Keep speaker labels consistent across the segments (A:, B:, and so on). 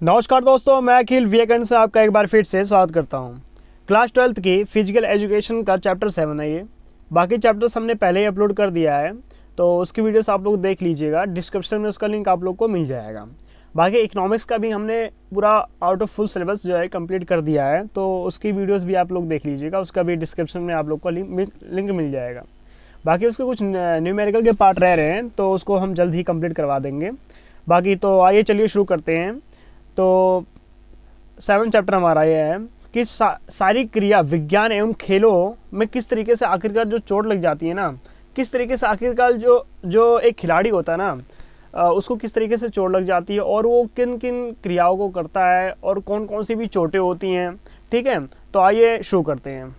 A: नमस्कार दोस्तों, मैं अखिल वीएकएंड से आपका एक बार फिर से स्वागत करता हूं। क्लास 12th की फिजिकल एजुकेशन का चैप्टर 7 है ये। बाकी चैप्टर्स हमने पहले ही अपलोड कर दिया है, तो उसकी वीडियोस आप लोग देख लीजिएगा। डिस्क्रिप्शन में उसका लिंक आप लोग को मिल जाएगा। बाकी इकोनॉमिक्स का भी हमने पूरा आउट ऑफ फुल सिलेबस जो है कंप्लीट कर दिया है, तो उसकी वीडियोज़ भी आप लोग देख लीजिएगा। उसका भी डिस्क्रिप्शन में आप लोग को लिंक मिल जाएगा। बाकी उसके कुछ न्यूमेरिकल के पार्ट रह रहे हैं, तो उसको हम जल्द ही कंप्लीट करवा देंगे। बाकी तो आइए चलिए शुरू करते हैं। तो 7 चैप्टर हमारा ये है कि सारी क्रिया विज्ञान एवं खेलों में किस तरीके से आखिरकार जो चोट लग जाती है ना, किस तरीके से आखिरकार जो एक खिलाड़ी होता है ना, उसको किस तरीके से चोट लग जाती है और वो किन किन क्रियाओं को करता है और कौन कौन सी भी चोटें होती हैं। ठीक है, तो आइए शुरू करते हैं।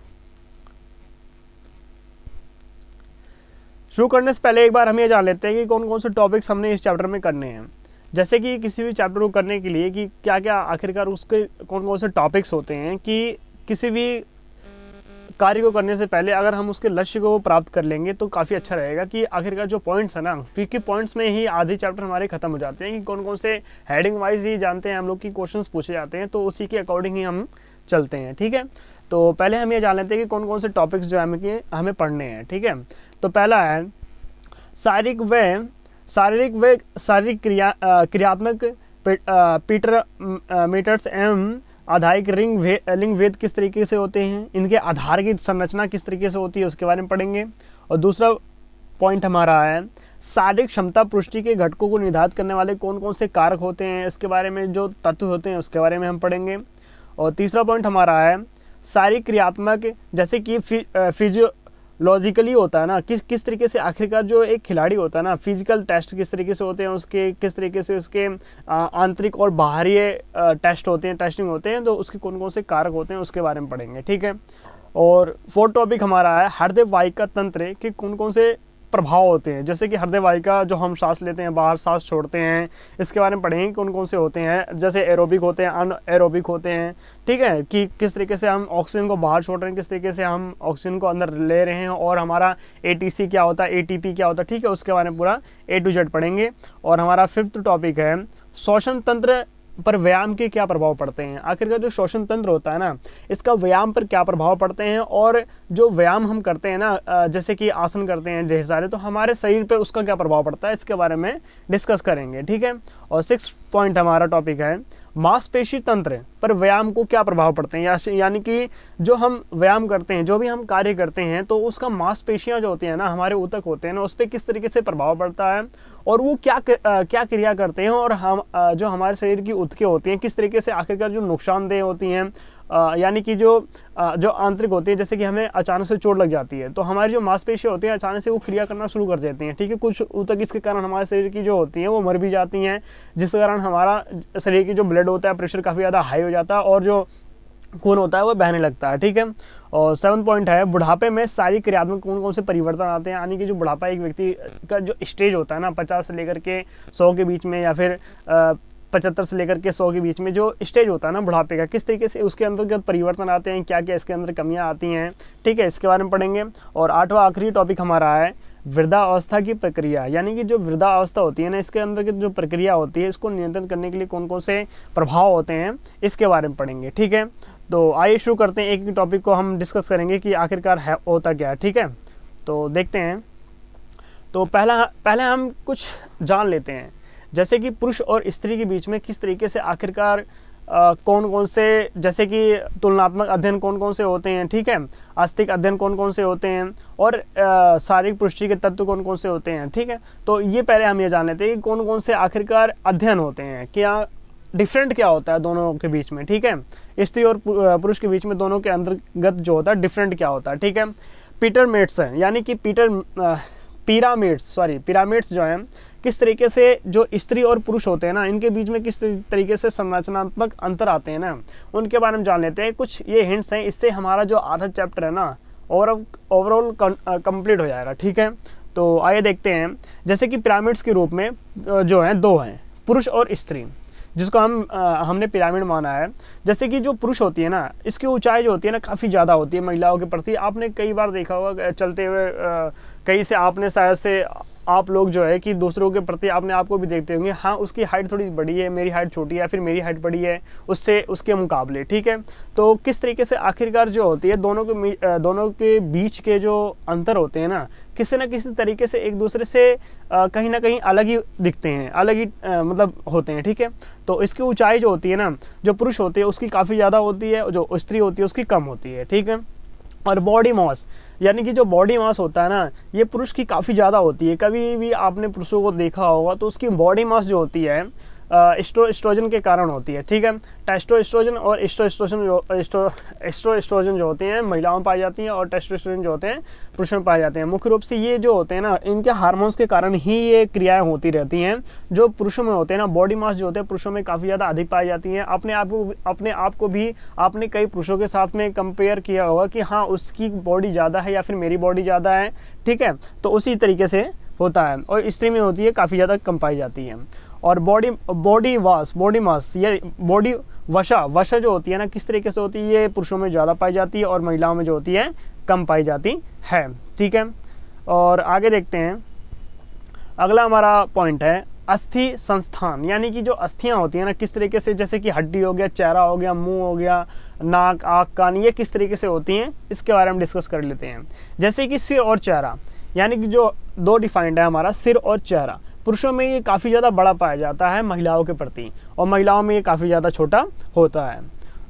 A: शुरू करने से पहले एक बार हम ये जान लेते हैं कि कौन कौन से टॉपिक्स हमने इस चैप्टर में करने हैं। जैसे कि किसी भी चैप्टर को करने के लिए कि क्या क्या आखिरकार उसके कौन कौन से टॉपिक्स होते हैं, कि किसी भी कार्य को करने से पहले अगर हम उसके लक्ष्य को प्राप्त कर लेंगे तो काफ़ी अच्छा रहेगा। कि आखिरकार जो पॉइंट्स है ना, क्योंकि पॉइंट्स में ही आधे चैप्टर हमारे खत्म हो जाते हैं कि कौन कौन से हेडिंग वाइज ही जानते हैं हम लोग की क्वेश्चंस पूछे जाते हैं, तो उसी के अकॉर्डिंग ही हम चलते हैं। ठीक है, तो पहले हम ये जान लेते हैं कि कौन कौन से टॉपिक्स जो हमें पढ़ने हैं। ठीक है, तो पहला है शारीरिक क्रियात्मक पीटर मीटर्स एवं आधारिक लिंग भेद किस तरीके से होते हैं, इनके आधार की संरचना किस तरीके से होती है उसके बारे में पढ़ेंगे। और दूसरा पॉइंट हमारा है शारीरिक क्षमता पुष्टि के घटकों को निर्धारित करने वाले कौन कौन से कारक होते हैं, इसके बारे में जो तत्व होते हैं उसके बारे में हम पढ़ेंगे। और तीसरा पॉइंट हमारा है शारीरिक क्रियात्मक, जैसे कि फिजियोलॉजिकली होता है ना, किस तरीके से आखिरकार जो एक खिलाड़ी होता है ना, फिजिकल टेस्ट किस तरीके से होते हैं उसके, किस तरीके से उसके आंतरिक और बाहरी टेस्ट होते हैं, टेस्टिंग होते हैं, तो उसके कौन कौन से कारक होते हैं उसके बारे में पढ़ेंगे। ठीक है, और फोर्थ टॉपिक हमारा है हृदय वाहिका तंत्र के कौन कौन से प्रभाव होते हैं। जैसे कि हृदय वाहिका जो हम सांस लेते हैं, बाहर सांस छोड़ते हैं, इसके बारे में पढ़ेंगे कौन कौन से होते हैं। जैसे एरोबिक होते हैं, अनएरोबिक होते हैं। ठीक है, कि किस तरीके से हम ऑक्सीजन को बाहर छोड़ रहे हैं, किस तरीके से हम ऑक्सीजन को अंदर ले रहे हैं, और हमारा एटीसी क्या होता है, एटीपी क्या होता है। ठीक है, उसके बारे में पूरा A to Z पढ़ेंगे। और हमारा 5th टॉपिक है श्वसन तंत्र पर व्यायाम के क्या प्रभाव पड़ते हैं। आखिरकार जो श्वसन तंत्र होता है ना, इसका व्यायाम पर क्या प्रभाव पड़ते हैं, और जो व्यायाम हम करते हैं ना, जैसे कि आसन करते हैं ढेर सारे, तो हमारे शरीर पर उसका क्या प्रभाव पड़ता है, इसके बारे में डिस्कस करेंगे। ठीक है, और 6th पॉइंट हमारा टॉपिक है मांसपेशी तंत्र पर व्यायाम को क्या प्रभाव पड़ते हैं। यानी कि जो हम व्यायाम करते हैं, जो भी हम कार्य करते हैं, तो उसका मांसपेशियां जो होती हैं ना, हमारे ऊतक होते हैं ना, उस पर किस तरीके से प्रभाव पड़ता है, और वो क्या क्रिया करते हैं, और हम जो हमारे शरीर की ऊतकें होती हैं किस तरीके से आखिरकार जो नुकसानदेह होती हैं। यानी कि जो आंतरिक होती है, जैसे कि हमें अचानक से चोट लग जाती है, तो हमारी जो मांसपेशियां होती हैं अचानक से वो क्रिया करना शुरू कर देती हैं। ठीक है, कुछ ऊतक इसके कारण हमारे शरीर की जो होती हैं वो मर भी जाती हैं, जिसके कारण हमारा शरीर की जो ब्लड होता है, प्रेशर काफ़ी ज़्यादा हाई हो जाता है, और जो खून होता है वो बहने लगता है। ठीक है, और 7th पॉइंट है बुढ़ापे में शारीरिक क्रियात्मक कौन कौन से परिवर्तन आते हैं। यानी कि जो बुढ़ापा एक व्यक्ति का जो स्टेज होता है ना, 50 से लेकर के 100 के बीच में, या फिर 75 से लेकर के 100 के बीच में जो स्टेज होता है ना बुढ़ापे का, किस तरीके से उसके अंतर्गत परिवर्तन आते हैं, क्या क्या इसके अंदर कमियां आती हैं। ठीक है, इसके बारे में पढ़ेंगे। और 8वां आखिरी टॉपिक हमारा है वृद्धावस्था की प्रक्रिया। यानी कि जो वृद्धावस्था होती है ना, इसके अंदर की जो प्रक्रिया होती है, इसको नियंत्रण करने के लिए कौन कौन से प्रभाव होते हैं, इसके बारे में पढ़ेंगे। ठीक है, तो आइए शुरू करते हैं। एक टॉपिक को हम डिस्कस करेंगे कि आखिरकार होता क्या है। ठीक है, तो देखते हैं। तो पहले हम कुछ जान लेते हैं, जैसे कि पुरुष और स्त्री के बीच में किस तरीके से आखिरकार कौन कौन से, जैसे कि तुलनात्मक अध्ययन कौन कौन से होते हैं। ठीक है, आस्तिक अध्ययन कौन कौन से होते हैं, और शारीरिक पुष्टि के तत्व कौन कौन से होते हैं। ठीक है, तो ये पहले हम ये जान लेते हैं कि कौन कौन से आखिरकार अध्ययन होते हैं, क्या डिफरेंट क्या होता है दोनों के बीच में। ठीक है, स्त्री और पुरुष के बीच में दोनों के अंतर्गत जो होता है डिफरेंट क्या होता है। ठीक है, पिरामिड्स हैं, यानी कि पिरामिड्स जो हैं, किस तरीके से जो स्त्री और पुरुष होते हैं ना, इनके बीच में किस तरीके से संरचनात्मक अंतर आते हैं ना, उनके बारे में जान लेते हैं। कुछ ये हिंट्स हैं, इससे हमारा जो आधा चैप्टर है ना ओवरऑल कंप्लीट हो जाएगा। ठीक है, तो आइए देखते हैं। जैसे कि पिरामिड्स के रूप में जो हैं 2 हैं, पुरुष और स्त्री, जिसको हमने पिरामिड माना है। जैसे कि जो पुरुष होती है ना, इसकी ऊंचाई जो होती है ना काफ़ी ज़्यादा होती है महिलाओं के प्रति। आपने कई बार देखा होगा चलते हुए, कहीं से आपने शायद से आप लोग जो है कि दूसरों के प्रति अपने आप को भी देखते होंगे, हाँ उसकी हाइट थोड़ी बड़ी है, मेरी हाइट छोटी है, या फिर मेरी हाइट बड़ी है उससे उसके मुकाबले, ठीक है। तो किस तरीके से आखिरकार जो होती है दोनों के बीच के जो अंतर होते हैं ना, किसी न किसी तरीके से एक दूसरे से कहीं ना कहीं अलग ही दिखते हैं, अलग ही मतलब होते हैं, ठीक है। तो इसकी ऊंचाई जो होती है ना, जो पुरुष होती है उसकी काफ़ी ज़्यादा होती है, जो स्त्री होती है उसकी कम होती है, ठीक है। और बॉडी मास, यानी कि जो बॉडी मास होता है ना, ये पुरुष की काफ़ी ज़्यादा होती है। कभी भी आपने पुरुषों को देखा होगा तो उसकी बॉडी मास जो होती है एस्ट्रोजन के कारण होती है, ठीक है। टेस्टोस्टेरोन और एस्ट्रोएस्ट्रोजन जो होते हैं महिलाओं में पाई जाती हैं, और टेस्टोस्टेरोन जो होते हैं पुरुषों में पाए जाते हैं। मुख्य रूप से ये जो होते हैं ना, इनके हार्मोन्स के कारण ही ये क्रियाएं होती रहती हैं। जो पुरुषों में होते हैं ना, बॉडी मास जो होते हैं पुरुषों में काफ़ी ज़्यादा अधिक पाई जाती हैं। अपने आप को भी आपने कई पुरुषों के साथ में कंपेयर किया होगा कि हाँ उसकी बॉडी ज़्यादा है या फिर मेरी बॉडी ज़्यादा है, ठीक है। तो उसी तरीके से होता है, और स्त्री में होती है काफ़ी ज़्यादा कम पाई जाती है। और बॉडी मास, ये बॉडी वसा जो होती है ना, किस तरीके से होती है, ये पुरुषों में ज़्यादा पाई जाती है और महिलाओं में जो होती है कम पाई जाती है, ठीक है। और आगे देखते हैं, अगला हमारा पॉइंट है अस्थि संस्थान, यानी कि जो अस्थियां होती हैं ना, किस तरीके से, जैसे कि हड्डी हो गया, चेहरा हो गया, मुंह हो गया, नाक, आँख, कान, ये किस तरीके से होती हैं, इसके बारे में डिस्कस कर लेते हैं। जैसे कि सिर और चेहरा, यानी कि जो दो डिफाइंड है हमारा सिर और चेहरा। पुरुषों में ये काफ़ी ज़्यादा बड़ा पाया जाता है महिलाओं के प्रति, और महिलाओं में ये काफ़ी ज़्यादा छोटा होता है।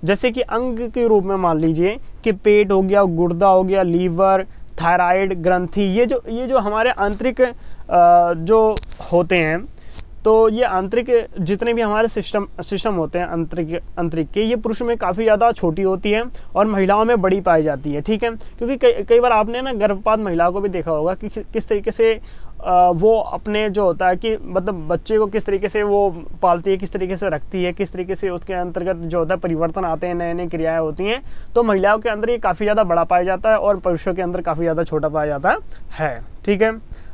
A: जैसे कि अंग के रूप में मान लीजिए कि पेट हो गया, गुर्दा हो गया, लीवर, थायराइड ग्रंथि, ये जो हमारे आंतरिक जो होते हैं, तो ये आंतरिक जितने भी हमारे सिस्टम होते हैं आंतरिक के, ये पुरुषों में काफ़ी ज़्यादा छोटी होती है और महिलाओं में बड़ी पाई जाती है, ठीक है। क्योंकि कई बार आपने ना गर्भपात महिलाओं को भी देखा होगा कि किस तरीके से वो अपने जो होता है कि मतलब बच्चे को किस तरीके से वो पालती है, किस तरीके से रखती है, किस तरीके से उसके अंतर्गत जो होता है परिवर्तन आते हैं, नए नए क्रियाएँ होती हैं। तो महिलाओं के अंदर ये काफ़ी ज़्यादा बड़ा पाया जाता है और पुरुषों के अंदर काफ़ी ज़्यादा छोटा पाया जाता है, ठीक है।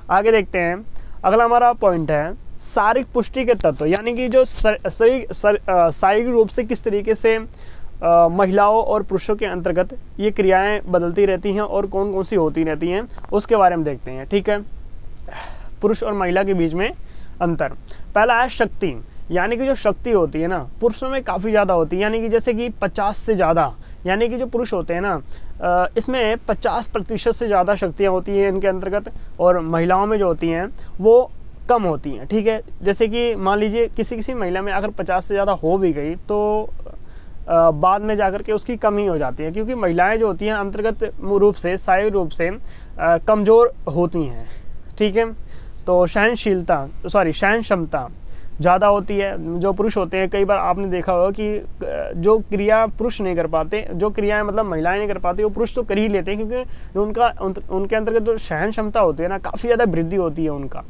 A: आगे देखते हैं, अगला हमारा पॉइंट है शारीरिक पुष्टि के तत्व, यानी कि जो शारीरिक रूप से किस तरीके से महिलाओं और पुरुषों के अंतर्गत ये क्रियाएं बदलती रहती हैं और कौन कौन सी होती रहती हैं, उसके बारे में देखते हैं, ठीक है। पुरुष और महिला के बीच में अंतर, पहला है शक्ति, यानी कि जो शक्ति होती है ना पुरुषों में काफ़ी ज़्यादा होती है, यानी कि जैसे कि 50 से ज़्यादा, यानी कि जो पुरुष होते हैं ना इसमें 50% से ज़्यादा शक्तियाँ होती हैं इनके अंतर्गत, और महिलाओं में जो होती हैं वो कम होती हैं, ठीक है। जैसे कि मान लीजिए किसी महिला में अगर 50 से ज़्यादा हो भी गई तो बाद में जाकर के उसकी कमी हो जाती है, क्योंकि महिलाएं जो होती हैं अंतर्गत रूप से शारीरिक रूप से कमज़ोर होती हैं, ठीक है। तो सहन क्षमता ज़्यादा होती है। जो पुरुष होते हैं, कई बार आपने देखा होगा कि जो क्रिया पुरुष नहीं कर पाते, जो क्रियाएं मतलब महिलाएं नहीं कर पाती, वो पुरुष तो कर ही लेते हैं, क्योंकि उनके अंतर्गत जो सहन क्षमता होती है ना काफ़ी ज़्यादा वृद्धि होती है उनका,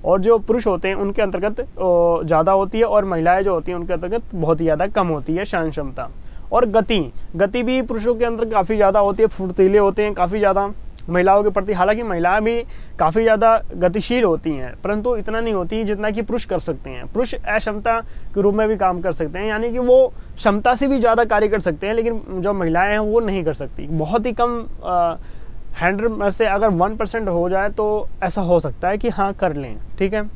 A: और जो पुरुष होते हैं उनके अंतर्गत ज़्यादा होती है, और महिलाएं जो होती हैं उनके अंतर्गत बहुत ही ज़्यादा कम होती है सहन क्षमता। और गति भी पुरुषों के अंदर काफ़ी ज़्यादा होती है, फुर्तीले होते हैं काफ़ी ज़्यादा महिलाओं के प्रति। हालांकि महिलाएं भी काफ़ी ज़्यादा गतिशील होती हैं, परंतु इतना नहीं होती जितना कि पुरुष कर सकते हैं। पुरुष अक्षमता के रूप में भी काम कर सकते हैं, यानी कि वो क्षमता से भी ज़्यादा कार्य कर सकते हैं, लेकिन जो महिलाएं हैं वो नहीं कर सकती। बहुत ही कम 100 में से अगर 1% हो जाए तो ऐसा हो सकता है कि हाँ कर लें, ठीक है।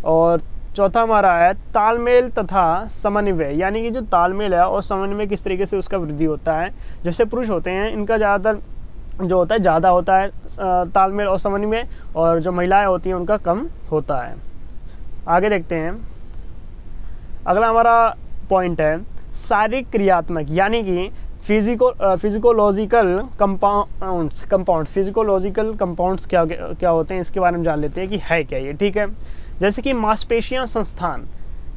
A: और चौथा हमारा है तालमेल तथा समन्वय, यानी कि जो तालमेल है और समन्वय किस तरीके से उसका वृद्धि होता है। जैसे पुरुष होते हैं इनका ज़्यादातर जो होता है ज़्यादा होता है तालमेल और समन्वय, और जो महिलाएं होती हैं उनका कम होता है। आगे देखते हैं, अगला हमारा पॉइंट है शारीरिक क्रियात्मक, यानी कि फिजिकोलॉजिकल कंपाउंड्स क्या होते हैं, इसके बारे में जान लेते हैं कि है क्या ये, ठीक है। जैसे कि मांसपेशियां संस्थान,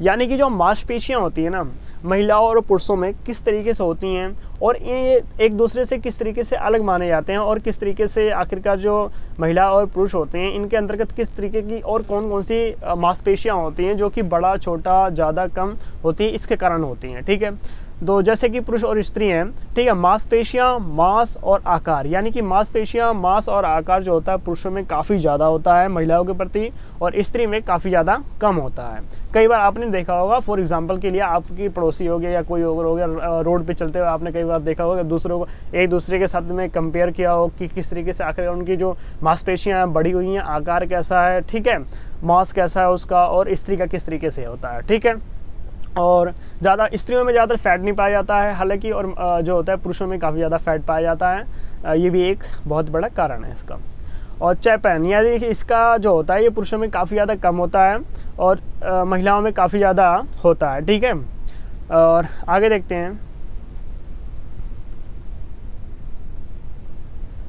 A: यानी कि जो मांसपेशियां होती है ना महिलाओं और पुरुषों में किस तरीके से होती हैं, और ये एक दूसरे से किस तरीके से अलग माने जाते हैं, और किस तरीके से आखिरकार जो महिला और पुरुष होते हैं इनके अंतर्गत किस तरीके की और कौन कौन सी मांसपेशियां होती हैं जो कि बड़ा, छोटा, ज़्यादा, कम होती हैं, इसके कारण होती हैं, ठीक है। दो जैसे कि पुरुष और स्त्री हैं, ठीक है। मांसपेशियाँ, मांस और आकार, यानी कि मांसपेशियाँ, मांस और आकार जो होता है पुरुषों में काफ़ी ज़्यादा होता है महिलाओं के प्रति, और स्त्री में काफ़ी ज़्यादा कम होता है। कई बार आपने देखा होगा, फॉर एग्जांपल के लिए आपकी पड़ोसी हो गया या कोई और हो गया, रोड पे चलते हुए आपने कई बार देखा होगा दूसरों को एक दूसरे के साथ में कंपेयर किया हो कि किस तरीके से आखिर उनकी जो मांसपेशियाँ बढ़ी हुई हैं, आकार कैसा है, ठीक है, मांस कैसा है उसका, और स्त्री का किस तरीके से होता है, ठीक है। और ज़्यादा स्त्रियों में ज़्यादातर फैट नहीं पाया जाता है हालांकि, और जो होता है पुरुषों में काफ़ी ज़्यादा फैट पाया जाता है, ये भी एक बहुत बड़ा कारण है इसका। और चयापचय यानी कि इसका जो होता है ये पुरुषों में काफ़ी ज़्यादा कम होता है और महिलाओं में काफ़ी ज़्यादा होता है, ठीक है। और आगे देखते हैं,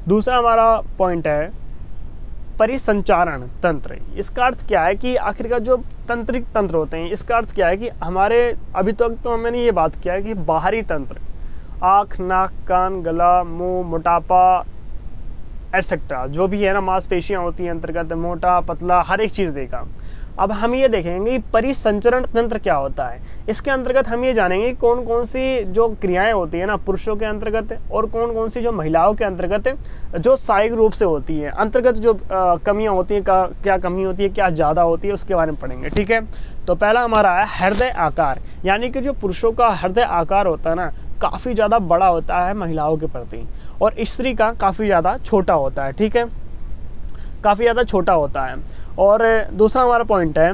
A: दूसरा हमारा पॉइंट है परिसंचारण तंत्र। इसका अर्थ क्या है कि आखिरकार जो तंत्रिक तंत्र होते हैं, इसका अर्थ क्या है कि हमारे अभी तक तो मैंने ये बात किया है कि बाहरी तंत्र, आँख, नाक, कान, गला, मुंह, मोटापा एटसेट्रा, जो भी है ना मांसपेशियाँ होती हैं अंतर्गत, मोटा पतला हर एक चीज़ देखा। अब हम ये देखेंगे परिसंचरण तंत्र क्या होता है। इसके अंतर्गत हम ये जानेंगे कौन कौन सी जो क्रियाएं होती है ना पुरुषों के अंतर्गत और कौन कौन सी जो महिलाओं के अंतर्गत जो शारीरिक रूप से होती है, अंतर्गत जो कमियां होती हैं, क्या कमी होती है, क्या ज़्यादा होती है, उसके बारे में पढ़ेंगे, ठीक है। तो पहला हमारा है हृदय आकार, यानी कि जो पुरुषों का हृदय आकार होता है ना काफ़ी ज़्यादा बड़ा होता है महिलाओं के प्रति, और स्त्री का काफ़ी ज़्यादा छोटा होता है, ठीक है, काफ़ी ज़्यादा छोटा होता है। और दूसरा हमारा पॉइंट है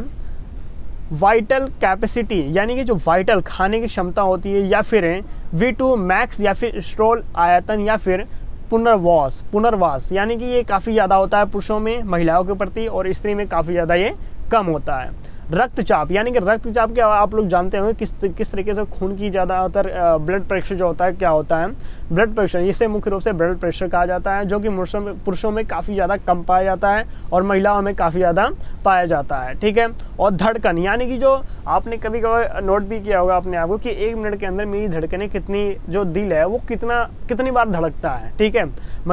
A: वाइटल कैपेसिटी, यानी कि जो वाइटल खाने की क्षमता होती है, या फिर V2 मैक्स, या फिर स्ट्रोल आयतन, या फिर पुनर्वास, यानी कि ये काफ़ी ज़्यादा होता है पुरुषों में महिलाओं के प्रति, और स्त्री में काफ़ी ज़्यादा ये कम होता है। रक्तचाप, यानी कि रक्तचाप क्या आप लोग जानते होंगे किस तरीके से खून की ज़्यादातर ब्लड प्रेशर जो होता है क्या होता है, ब्लड प्रेशर, इसे मुख्य रूप से ब्लड प्रेशर कहा जाता है, जो कि पुरुषों में काफ़ी ज़्यादा कम पाया जाता है और महिलाओं में काफ़ी ज़्यादा पाया जाता है, ठीक है। और धड़कन, यानी कि जो आपने कभी कभी नोट भी किया होगा अपने आप को कि 1 मिनट के अंदर मेरी धड़कनें कितनी, जो दिल है वो कितनी बार धड़कता है, ठीक है।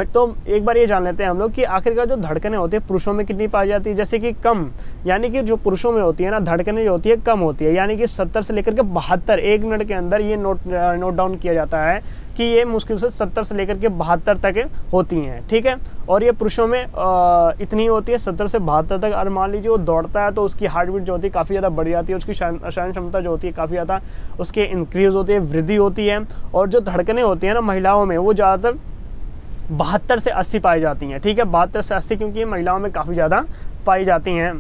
A: तो एक बार ये जान लेते हैं हम लोग कि आखिरकार जो धड़कनें होती है पुरुषों में कितनी पाई जाती है। जैसे कि कम, यानी कि जो पुरुषों में होती है ना धड़कनें जो होती है कम होती है, यानी कि 70 से लेकर के 72 1 मिनट के अंदर ये नोट डाउन किया जाता है कि ये मुश्किल से 70 से लेकर के 72 तक होती हैं, ठीक है। और ये पुरुषों में इतनी होती है 70 से 72 तक। और मान लीजिए वो दौड़ता है तो उसकी हार्ट बीट जो होती है काफ़ी ज़्यादा बढ़ जाती है, उसकी सहन क्षमता जो होती है काफ़ी ज़्यादा उसके इंक्रीज़ होती है, वृद्धि होती है। और जो धड़कनें होती हैं ना महिलाओं में वो ज़्यादातर 72 से 80 पाई जाती हैं, ठीक है, 72 से 80, क्योंकि ये महिलाओं में काफ़ी ज़्यादा पाई जाती हैं।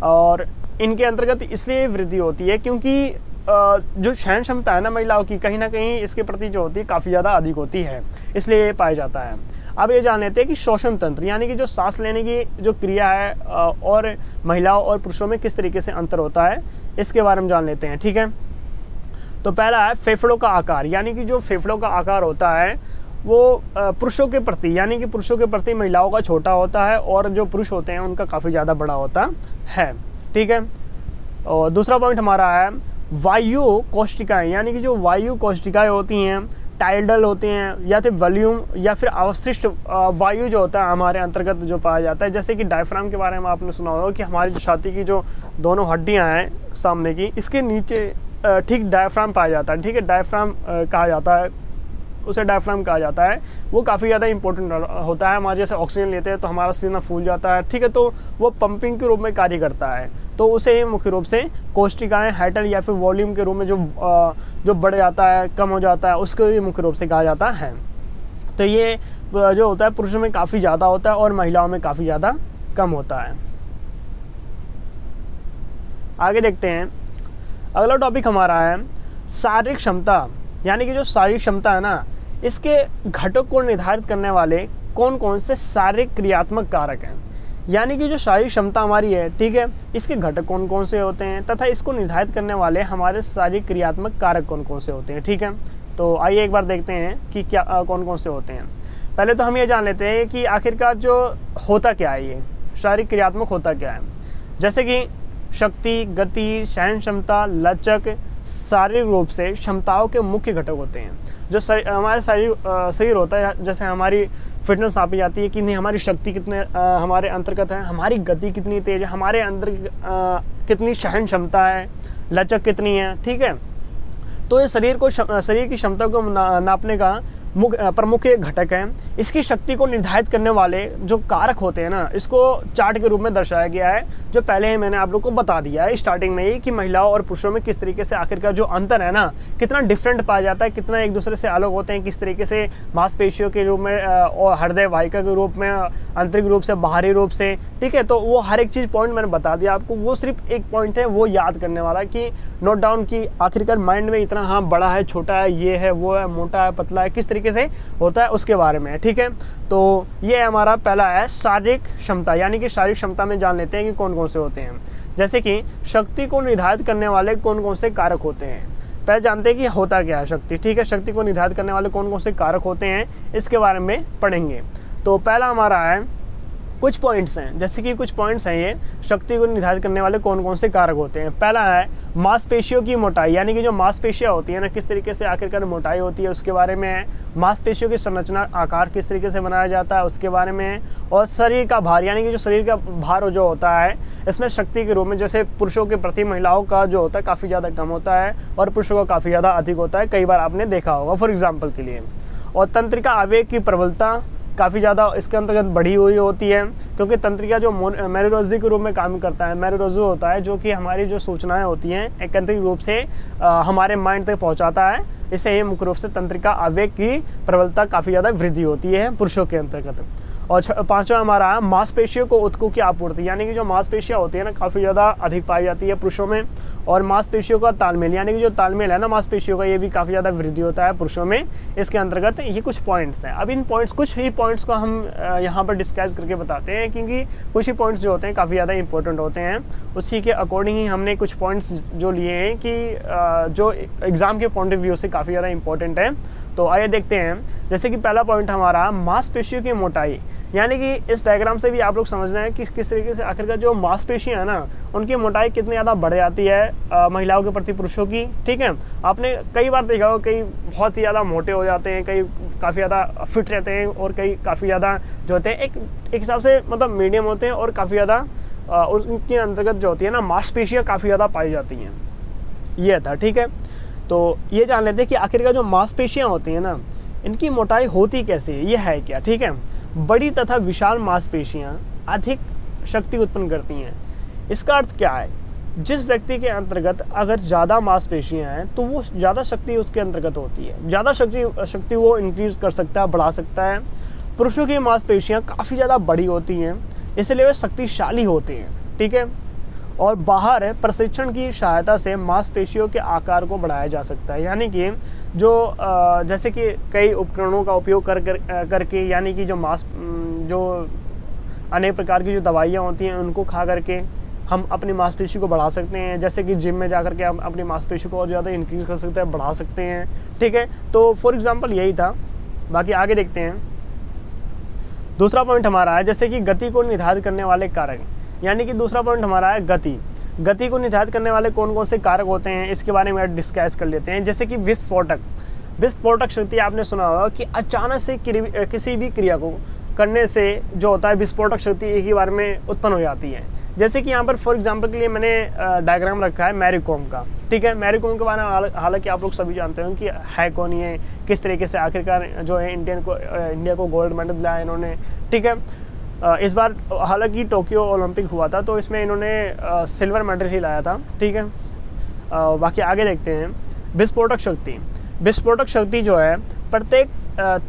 A: और इनके अंतर्गत इसलिए वृद्धि होती है क्योंकि जो सहन क्षमता है ना महिलाओं की कहीं ना कहीं इसके प्रति जो होती है काफ़ी ज़्यादा अधिक होती है, इसलिए ये पाया जाता है। अब ये जान लेते हैं कि श्वसन तंत्र, यानी कि जो सांस लेने की जो क्रिया है और महिलाओं और पुरुषों में किस तरीके से अंतर होता है, इसके बारे में जान लेते हैं, ठीक है। तो पहला है फेफड़ों का आकार, यानी कि जो फेफड़ों का आकार होता है वो पुरुषों के प्रति, यानी कि पुरुषों के प्रति महिलाओं का छोटा होता है, और जो पुरुष होते हैं उनका काफ़ी ज़्यादा बड़ा होता है, ठीक है। और दूसरा पॉइंट हमारा है वायु कोशिकाएं, यानी कि जो वायु कोशिकाएं होती हैं टाइडल होते हैं, या फिर वॉल्यूम या फिर अवशिष्ट वायु जो होता है हमारे अंतर्गत जो पाया जाता है। जैसे कि डायफ्राम के बारे में आपने सुना होगा कि हमारी जो छाती की जो दोनों हड्डियां हैं सामने की, इसके नीचे ठीक डायफ्राम पाया जाता है, ठीक है, डायफ्राम कहा जाता है, उसे डायफ्राम कहा जाता है। वो काफ़ी ज़्यादा इंपॉर्टेंट होता है, हमारे जैसे ऑक्सीजन लेते हैं तो हमारा सीना फूल जाता है, ठीक है, तो वो पंपिंग के रूप में कार्य करता है, तो उसे मुख्य रूप से कोशिकाएं हाइटल या फिर वॉल्यूम के रूप में जो बढ़ जाता है, कम हो जाता है, उसको भी मुख्य रूप से कहा जाता है। तो ये जो होता है पुरुषों में काफ़ी ज़्यादा होता है और महिलाओं में काफ़ी ज़्यादा कम होता है। आगे देखते हैं, अगला टॉपिक हमारा है शारीरिक क्षमता, यानी कि जो शारीरिक क्षमता है ना इसके घटक को निर्धारित करने वाले कौन कौन से शारीरिक क्रियात्मक कारक हैं। यानी कि जो शारीरिक क्षमता हमारी है, ठीक है, इसके घटक कौन कौन से होते हैं तथा इसको निर्धारित करने वाले हमारे शारीरिक क्रियात्मक कारक कौन कौन से होते हैं, ठीक है। तो आइए एक बार देखते हैं कि क्या कौन कौन से होते हैं। पहले तो हम ये जान लेते हैं कि आखिरकार जो होता क्या है, ये शारीरिक क्रियात्मक होता क्या है। जैसे कि शक्ति, गति, सहन क्षमता, लचक शारीरिक रूप से क्षमताओं के मुख्य घटक होते हैं। जो हमारे शरीर होता है, जैसे हमारी फिटनेस नापी जाती है कि नहीं हमारी शक्ति कितने हमारे अंतर्गत है, हमारी गति कितनी तेज है, हमारे अंदर कितनी सहन क्षमता है, लचक कितनी है, ठीक है। तो ये शरीर की क्षमता को नापने का प्रमुख एक घटक है। इसकी शक्ति को निर्धारित करने वाले जो कारक होते हैं ना, इसको चार्ट के रूप में दर्शाया गया है, जो पहले ही मैंने आप लोग को बता दिया है स्टार्टिंग में ही कि महिलाओं और पुरुषों में किस तरीके से आखिरकार जो अंतर है ना, कितना डिफरेंट पाया जाता है, कितना एक दूसरे से अलग होते हैं, किस तरीके से मांसपेशियों के रूप में और हृदय वाहिका के रूप में, आंतरिक रूप से, बाहरी रूप से, ठीक है। तो वो हर एक चीज़ पॉइंट मैंने बता दिया आपको। वो सिर्फ एक पॉइंट है वो याद करने वाला कि नोट डाउन की आखिरकार माइंड में इतना, हाँ बड़ा है, छोटा है, ये है, वो है, मोटा है, पतला है, किस तरीके से होता है उसके बारे में, ठीक है। तो ये हमारा पहला है शारीरिक क्षमता, यानी कि शारीरिक क्षमता में जान लेते हैं कि कौन कौन से होते हैं। जैसे कि शक्ति को निर्धारित करने वाले कौन कौन से कारक होते हैं। पहले जानते हैं कि होता क्या है शक्ति, ठीक है। शक्ति को निर्धारित करने वाले कौन कौन से कारक होते हैं, इसके बारे में पढ़ेंगे। तो पहला हमारा है, कुछ पॉइंट्स हैं, जैसे कि कुछ पॉइंट्स हैं ये शक्ति को निर्धारित करने वाले कौन कौन से कारक होते हैं। पहला है मांसपेशियों की मोटाई, यानी कि जो मांसपेशियां होती है ना, किस तरीके से आखिरकार मोटाई होती है उसके बारे में है। मांसपेशियों की संरचना, आकार किस तरीके से बनाया जाता है उसके बारे में है। और शरीर का भार, यानी कि जो शरीर का भार जो होता है इसमें शक्ति के रूप में, जैसे पुरुषों के प्रति महिलाओं का जो होता है काफ़ी ज़्यादा कम होता है और पुरुषों का काफ़ी ज़्यादा अधिक होता है, कई बार आपने देखा होगा फॉर एग्जाम्पल के लिए। और तंत्रिका आवेग की प्रबलता काफ़ी ज़्यादा इसके अंतर्गत बढ़ी हुई होती है, क्योंकि तंत्रिका जो मेरोरज्जु के रूप में काम करता है, मेरोरज्जु होता है जो कि हमारी जो सूचनाएं होती हैं एकत्रित रूप से हमारे माइंड तक पहुंचाता है। इससे ये मुख्य रूप से तंत्रिका आवेग की प्रबलता काफ़ी ज़्यादा वृद्धि होती है पुरुषों के अंतर्गत। और पांचवा हमारा मांसपेशियों को ऊतकों की आपूर्ति, यानी कि जो मांसपेशियां होती है ना काफ़ी ज़्यादा अधिक पाई जाती है पुरुषों में। और मांसपेशियों का तालमेल, यानी कि जो तालमेल है ना मांसपेशियों का, ये भी काफ़ी ज़्यादा वृद्धि होता है पुरुषों में। इसके अंतर्गत ये कुछ पॉइंट्स हैं। अब इन पॉइंट्स, कुछ ही पॉइंट्स को हम यहाँ पर डिस्कस करके बताते हैं, क्योंकि कुछ ही पॉइंट्स जो होते हैं काफ़ी ज़्यादा इंपॉर्टेंट होते हैं। उसी के अकॉर्डिंग ही हमने कुछ पॉइंट्स जो लिए हैं कि जो एग्ज़ाम के पॉइंट ऑफ व्यू से काफ़ी ज़्यादा इंपॉर्टेंट है। तो आइए देखते हैं। जैसे कि पहला पॉइंट हमारा मांसपेशियों की मोटाई, यानी कि इस डायग्राम से भी आप लोग समझ रहे हैं कि किस तरीके से आखिरकार जो मांसपेशियां हैं ना उनकी मोटाई कितनी ज़्यादा बढ़ जाती है महिलाओं के प्रति पुरुषों की, ठीक है। आपने कई बार देखा होगा, कई बहुत ही ज़्यादा मोटे हो जाते हैं, कई काफ़ी ज़्यादा फिट रहते हैं और कई काफ़ी ज़्यादा जो होते हैं एक हिसाब से मतलब मीडियम होते हैं और काफ़ी ज़्यादा उनके अंतर्गत जो होती है ना मांसपेशियाँ काफ़ी ज़्यादा पाई जाती हैं। ये था, ठीक है। तो ये जान लेते हैं कि आखिरकार जो मांसपेशियाँ होती हैं ना इनकी मोटाई होती कैसे है, ये है क्या, ठीक है। बड़ी तथा विशाल मांसपेशियाँ अधिक शक्ति उत्पन्न करती हैं। इसका अर्थ क्या है, जिस व्यक्ति के अंतर्गत अगर ज़्यादा मांसपेशियाँ हैं तो वो ज़्यादा शक्ति उसके अंतर्गत होती है, ज़्यादा शक्ति वो इंक्रीज कर सकता है, बढ़ा सकता है। पुरुषों की मांसपेशियाँ काफ़ी ज़्यादा बड़ी होती हैं, इसलिए वे शक्तिशाली होते हैं, ठीक है। और बाहर प्रशिक्षण की सहायता से मांसपेशियों के आकार को बढ़ाया जा सकता है, यानी कि जो जैसे कि कई उपकरणों का उपयोग करके, यानी कि जो अनेक प्रकार की जो दवाइयाँ होती हैं उनको खा करके हम अपनी मांसपेशी को बढ़ा सकते हैं। जैसे कि जिम में जाकर के हम अपनी मांसपेशी को और ज़्यादा इंक्रीज कर सकते हैं, बढ़ा सकते हैं, ठीक है। तो फॉर एग्जांपल यही था, बाकी आगे देखते हैं। दूसरा पॉइंट हमारा है जैसे कि गति को निर्धारित करने वाले कारक, यानी कि दूसरा पॉइंट हमारा है गति को निर्धारित करने वाले कौन कौन से कारक होते हैं, इसके बारे में डिस्कस कर लेते हैं। जैसे कि विस्फोटक शक्ति, आपने सुना होगा कि अचानक से किसी भी क्रिया को करने से जो होता है विस्फोटक शक्ति एक ही बार में उत्पन्न हो जाती है। जैसे कि यहाँ पर फॉर एग्जांपल के लिए मैंने डायग्राम रखा है मैरी कॉम का, ठीक है। मैरी कॉम के बारे में हालांकि आप लोग सभी जानते हो कि है कौन, ये किस तरीके से आखिरकार जो है इंडिया को गोल्ड मेडल दिलाया इन्होंने, ठीक है। इस बार हालांकि टोक्यो ओलंपिक हुआ था तो इसमें इन्होंने सिल्वर मेडल ही लाया था, ठीक है। बाकी आगे देखते हैं। विस्फोटक शक्ति जो है प्रत्येक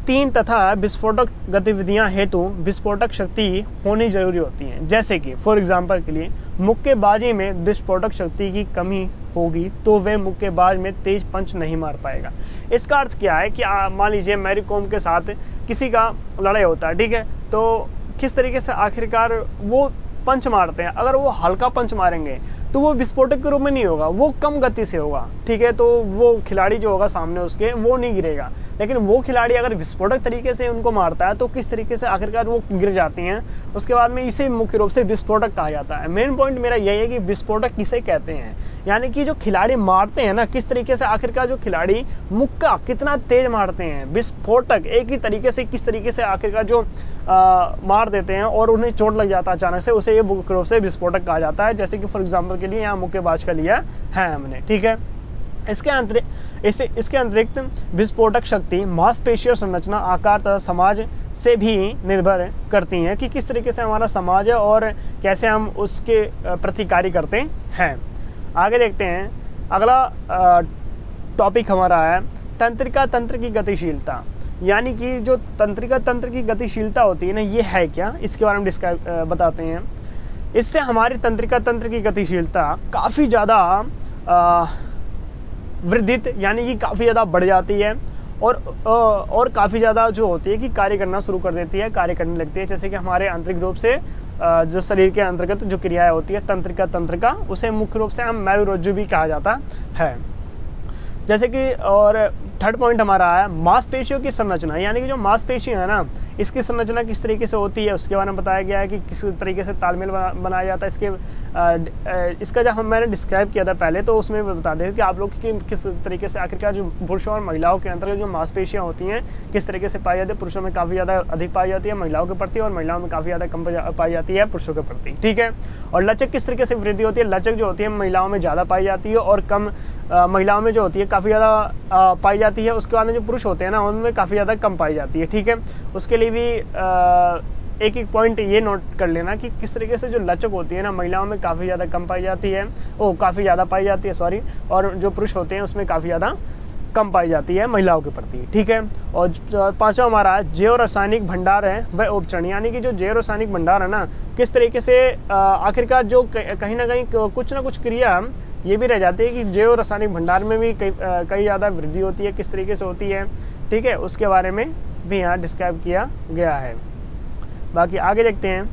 A: 3 तथा विस्फोटक गतिविधियां हेतु विस्फोटक शक्ति होनी जरूरी होती है। जैसे कि फॉर एग्जांपल के लिए मुक्केबाजी में विस्फोटक शक्ति की कमी होगी तो वह मुक्केबाज में तेज पंच नहीं मार पाएगा। इसका अर्थ क्या है कि मान लीजिए मैरी कॉम के साथ किसी का लड़ाई होता है, ठीक है। तो किस तरीके से आखिरकार वो पंच मारते हैं, अगर वो हल्का पंच मारेंगे तो वो विस्फोटक के रूप में नहीं होगा, वो कम गति से होगा, ठीक है। तो वो खिलाड़ी जो होगा सामने उसके वो नहीं गिरेगा, लेकिन वो खिलाड़ी अगर विस्फोटक तरीके से उनको मारता है तो किस तरीके से आखिरकार वो गिर जाती हैं। उसके बाद में इसे मुख्य रूप से विस्फोटक कहा जाता है। मेन पॉइंट मेरा यही है कि विस्फोटक किसे कहते हैं, यानी कि जो खिलाड़ी मारते हैं ना किस तरीके से आखिरकार जो खिलाड़ी मुक्का कितना तेज मारते हैं, विस्फोटक एक ही तरीके से किस तरीके से आखिरकार जो मार देते हैं और उन्हें चोट लग जाता है अचानक से, उसे ये मुख्य रूप से विस्फोटक कहा जाता है। जैसे कि फॉर एग्जांपल के लिए यहाँ मुक्केबाज का लिया है हमने, ठीक है। इसके अतिरिक्त विस्फोटक शक्ति मांसपेशियों संरचना आकार तथा समाज से भी निर्भर करती हैं कि किस तरीके से हमारा समाज है और कैसे हम उसके प्रति कार्य करते हैं। आगे देखते हैं, अगला टॉपिक हमारा है तंत्रिका तंत्र की गतिशीलता। यानी कि जो तंत्रिका तंत्र की गतिशीलता होती है ना, ये है क्या, इसके बारे में बताते हैं। इससे हमारी तंत्रिका तंत्र की गतिशीलता काफ़ी ज़्यादा वृद्धित यानी कि काफ़ी ज़्यादा बढ़ जाती है और काफ़ी ज़्यादा जो होती है कि कार्य करना शुरू कर देती है, कार्य करने लगती है। जैसे कि हमारे आंतरिक रूप से जो शरीर के अंतर्गत जो क्रियाएं होती है तंत्रिका तंत्र का, उसे मुख्य रूप से हम मेरुरज्जु भी कहा जाता है। जैसे कि और थर्ड पॉइंट हमारा है मांसपेशियों की संरचना। यानी कि जो मांसपेशी है ना, इसकी संरचना किस तरीके से होती है उसके बारे में बताया गया है कि किस तरीके से तालमेल बनाया जाता है। इसका जब मैंने डिस्क्राइब किया था पहले, तो उसमें बता दें कि आप लोग की किस तरीके से आखिरकार जो पुरुषों और महिलाओं के अंतर्गत जो मांसपेशियाँ होती हैं किस तरीके से पाई जाती है। पुरुषों में काफ़ी ज़्यादा अधिक पाई जाती है महिलाओं के प्रति, और महिलाओं में काफ़ी ज़्यादा कम पाई जाती है पुरुषों के प्रति, ठीक है। और लचक किस तरीके से वृद्धि होती है, लचक जो होती है महिलाओं में ज़्यादा पाई जाती है और कम महिलाओं में जो होती है काफ़ी ज़्यादा पाई जाती है। उसके बाद में जो पुरुष होते हैं ना, उनमें काफ़ी ज़्यादा कम पाई जाती है, ठीक है। उसके लिए भी एक एक पॉइंट ये नोट कर लेना कि किस तरीके से जो लचक होती है ना, महिलाओं में काफ़ी ज़्यादा कम पाई जाती है, काफ़ी ज़्यादा पाई जाती है सॉरी, और जो पुरुष होते हैं उसमें काफ़ी ज़्यादा कम पाई जाती है महिलाओं के प्रति, ठीक है। और पांचवा हमारा जैव रासायनिक भंडार है वह उपचरण। यानी कि जो जैव रासायनिक भंडार है ना, किस तरीके से आखिरकार जो कहीं ना कहीं कुछ ना कुछ क्रिया ये भी रह जाती है कि जैव रासायनिक भंडार में भी कई ज़्यादा वृद्धि होती है, किस तरीके से होती है, ठीक है। उसके बारे में भी यहाँ डिस्क्राइब किया गया है। बाकी आगे देखते हैं।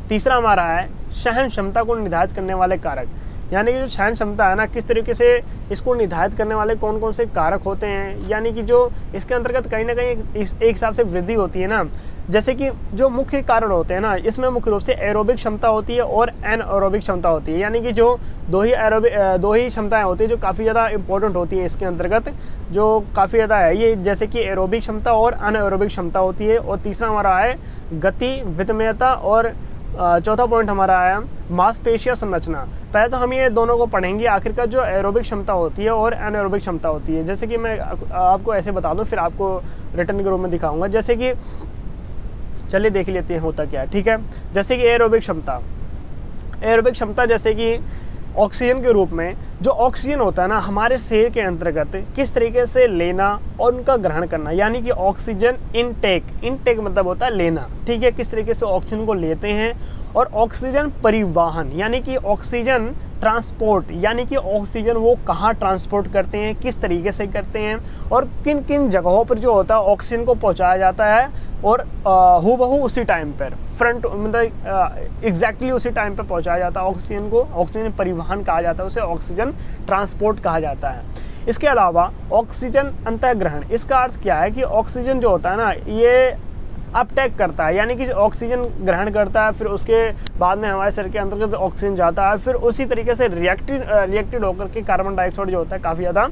A: तीसरा हमारा है सहन क्षमता को निर्धारित करने वाले कारक। यानी कि जो सहन क्षमता है ना, किस तरीके से इसको निर्धारित करने वाले कौन कौन से कारक होते हैं। यानी कि जो इसके अंतर्गत कहीं ना कहीं एक हिसाब से वृद्धि होती है ना, जैसे कि जो मुख्य कारण होते हैं ना, इसमें मुख्य रूप से एरोबिक क्षमता होती है और एनएरोबिक क्षमता होती है। यानी कि जो दो ही क्षमताएं होती है जो काफ़ी ज़्यादा इंपॉर्टेंट होती है इसके अंतर्गत, जो काफ़ी ज़्यादा है ये, जैसे कि एरोबिक क्षमता और अनएरोबिक क्षमता होती है। और तीसरा हमारा है गति वितमयता, और चौथा पॉइंट हमारा है मांसपेशिया संरचना। पहले तो हम ये दोनों को पढ़ेंगे, आखिरकार जो एरोबिक क्षमता होती है और एनाएरोबिक क्षमता होती है। जैसे कि मैं आपको ऐसे बता दूं, फिर आपको रिटर्न के रूप में दिखाऊंगा। जैसे कि चलिए देख लेते हैं होता क्या है, ठीक है। जैसे कि एरोबिक क्षमता जैसे कि ऑक्सीजन के रूप में, जो ऑक्सीजन होता है ना हमारे शरीर के अंतर्गत किस तरीके से लेना और उनका ग्रहण करना। यानी कि ऑक्सीजन इनटेक मतलब होता है लेना, ठीक है। किस तरीके से ऑक्सीजन को लेते हैं, और ऑक्सीजन परिवहन यानी कि ऑक्सीजन ट्रांसपोर्ट, यानी कि ऑक्सीजन वो कहाँ ट्रांसपोर्ट करते हैं, किस तरीके से करते हैं, और किन किन जगहों पर जो होता है ऑक्सीजन को पहुँचाया जाता है, और हूबहू उसी टाइम पर फ्रंट मतलब एग्जैक्टली उसी टाइम पर पहुँचाया जाता है ऑक्सीजन को। ऑक्सीजन परिवहन कहा जाता है, उसे ऑक्सीजन ट्रांसपोर्ट कहा जाता है। इसके अलावा ऑक्सीजन अंतःग्रहण, इसका अर्थ क्या है कि ऑक्सीजन जो होता है ना, ये अपटेक करता है, यानी कि ऑक्सीजन ग्रहण करता है, फिर उसके बाद में हमारे शरीर के अंतर्गत ऑक्सीजन जाता है, फिर उसी तरीके से रिएक्टेड होकर के कार्बन डाइऑक्साइड जो होता है काफ़ी ज़्यादा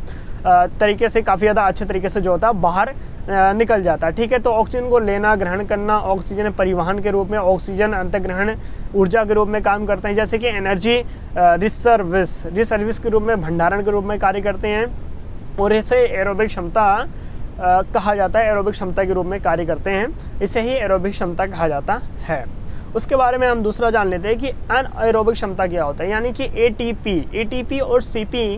A: तरीके से, काफ़ी ज़्यादा अच्छे तरीके से जो होता है बाहर निकल जाता है, ठीक है। तो ऑक्सीजन को लेना, ग्रहण करना, ऑक्सीजन परिवहन के रूप में, ऑक्सीजन अंतःग्रहण ऊर्जा के रूप में काम करते हैं। जैसे कि एनर्जी रिसर्विस के रूप में, भंडारण के रूप में कार्य करते हैं, और इसे एरोबिक क्षमता कहा जाता है, एरोबिक क्षमता के रूप में कार्य करते हैं, इसे ही एरोबिक क्षमता कहा जाता है। उसके बारे में हम दूसरा जान लेते हैं कि अनएरोबिक क्षमता क्या होता है। यानी कि एटीपी और सीपी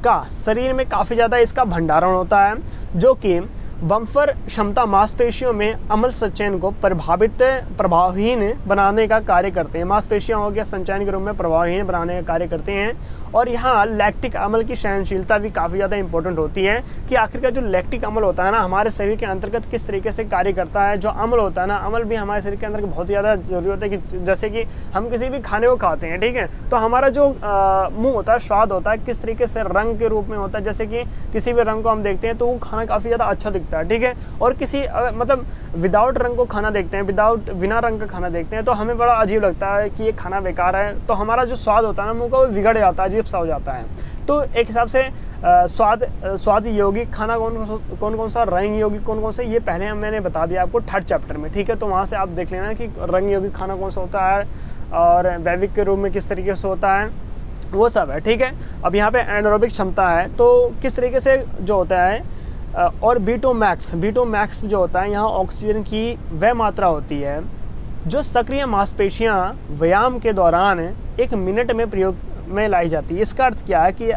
A: का शरीर में काफ़ी ज़्यादा इसका भंडारण होता है, जो कि बम्पर क्षमता मांसपेशियों में अम्ल संचयन को प्रभावहीन बनाने का कार्य करते हैं। मांसपेशियां हो गया संचयन के रूप में प्रभावहीन बनाने का कार्य करते हैं। और यहाँ लैक्टिक अम्ल की सहनशीलता भी काफ़ी ज़्यादा इंपॉर्टेंट होती है कि आखिरकार जो लैक्टिक अम्ल होता है ना हमारे शरीर के अंतर्गत किस तरीके से कार्य करता है। जो अम्ल होता है ना, अम्ल भी हमारे शरीर के अंदर बहुत ज़्यादा जरूरी होता है कि जैसे कि हम किसी भी खाने को खाते हैं, ठीक है, तो हमारा जो मुँह होता है, स्वाद होता है, किस तरीके से रंग के रूप में होता है। जैसे कि किसी भी रंग को हम देखते हैं तो वो खाना काफ़ी ज़्यादा अच्छा दिखता है, ठीक है। और किसी मतलब विदाउट रंग को खाना देखते हैं, बिना रंग का खाना देखते हैं तो हमें बड़ा अजीब लगता है कि ये खाना बेकार है, तो हमारा जो स्वाद होता है ना मुँह का वो बिगड़ जाता है, अजीब सा हो जाता है। तो एक हिसाब से स्वाद यौगिक खाना कौन सा, रंग यौगिक कौन सा, ये पहले मैंने बता दिया आपको थर्ड चैप्टर में, ठीक है। तो वहाँ से आप देख लेना कि रंग यौगिक खाना कौन सा होता है और वैविक के रूप में किस तरीके से होता है। वो सब है, ठीक है। अब यहाँ पे एनारोबिक क्षमता है, तो किस तरीके से जो होता है और बीटो मैक्स जो होता है, यहाँ ऑक्सीजन की वह मात्रा होती है जो सक्रिय मांसपेशियाँ व्यायाम के दौरान 1 मिनट में प्रयोग में लाई जाती है। इसका अर्थ क्या है कि